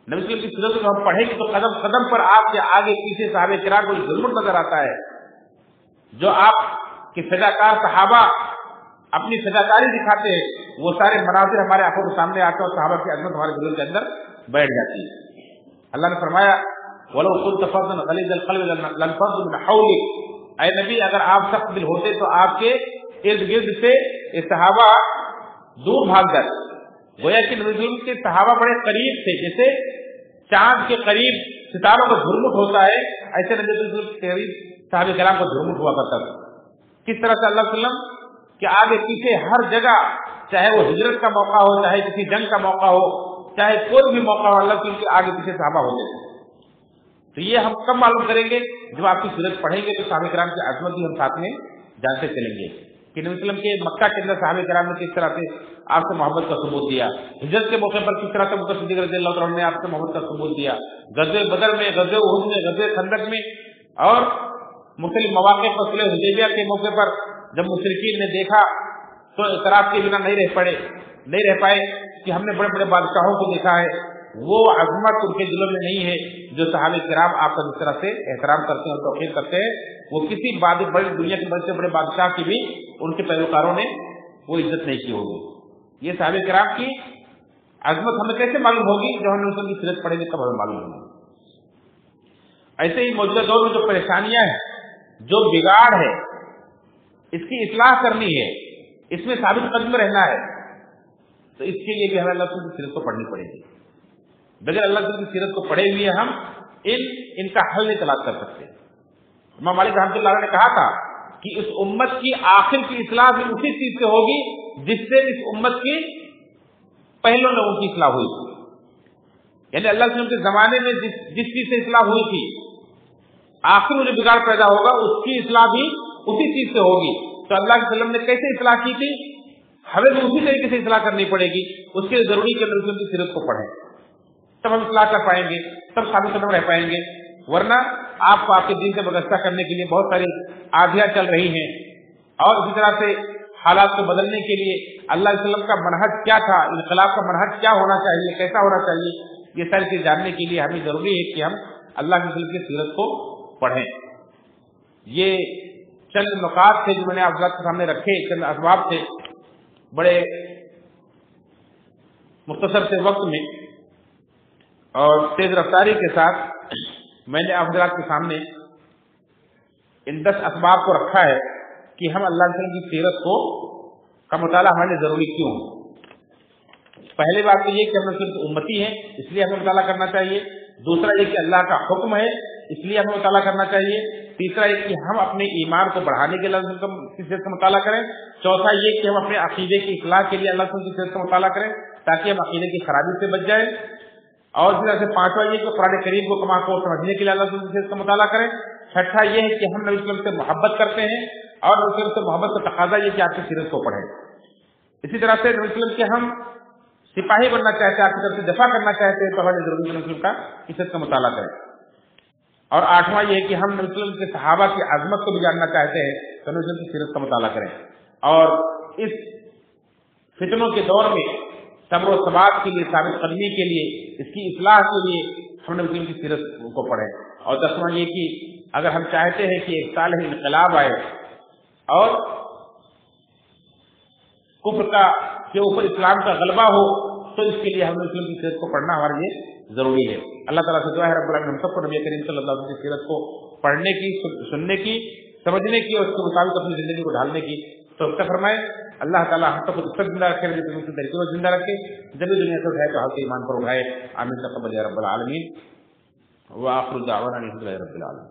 नबी सल्लल्लाहु अलैहि वसल्लम की सीरत को हम पढ़ेंगे तो कदम कदम पर आपके आगे पीछे सहाबे किराम को जुल्म नजर आता है। जो आपके फिदाकार सहाबा अपनी फिदाकारी दिखाते हैं, वो सारे मनाजिर हमारे आंखों के सामने आते हैं और सहाबा की अजमत हमारे दिल के अंदर बैठ जाती है। अल्लाह ने फरमाया वलो कुन्त फज़्ज़न गलीज़ल क़ल्बि लनफ़ज़्ज़ू मिन हौलिक, ऐ नबी अगर आप सख्त दिल होते तो आपके इर्द गिर्द से ये सहाबा दूर भाग जाते। गोया कि नबी के सहाबा बड़े करीब थे, जैसे चांद के करीब सितारों का झुरमुट होता है, ऐसे नबी के करीब صحابہ کرام کا झुरमुट हुआ करता था। किस तरह से अल्लाह वसल्लम के आगे पीछे हर जगह, चाहे वो हिजरत का मौका हो, चाहे किसी जंग का मौका हो, चाहे कोई भी मौका हो, अल्लाह के आगे पीछे सहाबा होते थे। तो ये हम कब मालूम करेंगे? जब आपकी सीरत पढ़ेंगे तो सहाबा किराम की अजमत भी हम साथ में जानते चलेंगे कि नबी वसल्लम के मक्का के अंदर सहाबा किराम ने किस तरह से आपसे मोहब्बत का सबूत दिया, हिजरत के मौके पर किस तरह से अबू बकर सिद्दीक रज़ियल्लाहु तआला ने आपसे मोहब्बत का सबूत दिया, गज़वे बदर में, गज़वे उहुद में, गज़वे खंदक में और मुख्तलिफ मौके पर, सुलह हुदैबिया के मौके पर जब मुशरिकीन ने देखा तो इतराफ के बिना नहीं रह पाए कि हमने बड़े बड़े बादशाहों को देखा है, वो अजमत उनके दिलों में नहीं है जो सहाबा किराम आपका जिस तरह से एहतराम करते हैं और तौक़ीर करते हैं, वो किसी बड़ी दुनिया के बड़े से बड़े बादशाह की भी उनके पैरोकारों ने वो इज्जत नहीं की होगी। ये सहाबा किराम की अजमत हमें कैसे मालूम होगी? जब हम उनकी सीरत पढ़ेंगे तब हमें मालूम होगी। ऐसे ही मौजूदा दौर में जो परेशानियां हैं, जो बिगाड़ है, इसकी इस्लाह करनी है, इसमें साबित कदम रहना है, तो इसके लिए भी हमें अल्लाह की सीरत को पढ़नी पड़ेगी। बगैर अल्लाह की सीरत को पढ़े हुए हम इनका हल नहीं तलाश कर सकते। इमाम मालिक रहमतुल्लाह अलैह ने कहा था कि इस उम्मत की आखिर की इस्लाह भी उसी चीज से होगी जिससे इस उम्मत की पहले लोगों की इस्लाह हुई थी। यानी अल्लाह के जमाने में जिस चीज से इस्लाह हुई थी, आखिर में जो बिगाड़ पैदा होगा उसकी इस्लाह भी उसी चीज से होगी। तो अल्लाह के वसल्लम ने कैसे इस्लाह की थी, हमें भी उसी तरीके से इस्लाह करनी पड़ेगी। उसके लिए जरूरी कि नबी की सीरत को पढ़ें, तब हम इस्लाह कर पाएंगे, तब साबित कदम रह पाएंगे। वरना आपको आपके दीन से बगस्ता करने के लिए बहुत सारी आधियां चल रही हैं, और इसी तरह से हालात को बदलने के लिए अल्लाह के वसल्लम का मनहज क्या था, इनकलाब का मनहज क्या होना चाहिए, कैसा होना चाहिए, ये सारी चीज जानने के लिए हमें जरूरी है कि हम अल्लाह के वसल्लम की सीरत को पढ़ें। ये चंद नुकात थे जो मैंने आप के सामने रखे, चंद असबाब थे, बड़े मुख्तसर से वक्त में और तेज रफ्तारी के साथ मैंने आप के सामने इन 10 असबाब को रखा है कि हम अल्लाह के की सीरत का मुताला हमारे लिए जरूरी क्यों है। पहली बात तो ये कि हम सिर्फ उम्मती हैं, इसलिए हमें मुताला करना चाहिए। दूसरा ये कि अल्लाह का हुक्म है, इसलिए हमें मुताला करना चाहिए। तीसरा ये कि हम अपने ईमान को बढ़ाने के लिए अल्लाह की सीरत का मुताला करें। चौथा ये कि हम अपने अकीदे की इस्लाह के लिए अल्लाह की सीरत का मुताला करें ताकि हम अकीदे की खराबी से बच जाए। और इस तरह से पांचवा ये कि कुरान करीम को कमा को समझने के लिए अल्लाह की सीरत का मुताला करें। छठा ये है कि हम नबी वसल्लम से मोहब्बत करते हैं और नबी वसल्लम से मोहब्बत का तकाजा ये कि आपकी सीरत को पढ़ें। इसी तरह से नबी वसल्लम के हम सिपाही बनना चाहते हैं, आपकी तरफ से दफा करना चाहते हैं, तो हमें जरूरी नबी वसल्लम का सीरत का मुताला करें। और आठवां ये है कि हम नबी वसल्लम के सहाबा की अजमत को भी जानना चाहते हैं, तो नबी वसल्लम की सीरत का मुताला करें। और इस फितनों के दौर में सब्र और सबात के लिए, साबित कदमी के लिए, इसकी इस्लाह के लिए हम नबी वसल्लम की सीरत को पढ़ें। और 10वां ये कि अगर हम चाहते हैं कि एक साल इनकलाब आए और कुफ्र के ऊपर इस्लाम का गलबा हो, तो इसके लिए हम नबी वसल्लम की सीरत को पढ़ना हमारे लिए जरूरी है। अल्लाह ताला से दुआ है रब्बुल आलमीन हम सबको नबी करीम सल्लल्लाहु अलैहि वसल्लम की सीरत को पढ़ने की, सुनने की, समझने की और उसके मुताबिक अपनी जिंदगी को ढालने की तौफीक फरमाए। अल्लाह ताला हम सबको तब तक जिंदा रखे जब तक तरीके से जिंदा रखे, जब दुनिया से उठाए तो हक ईमान पर उठाए। आमीन तक़ब्बल या रब्बल आलमीन। व आखिरु दाअवाना अनिल हम्दुलिल्लाहि रब्बिल आलमीन।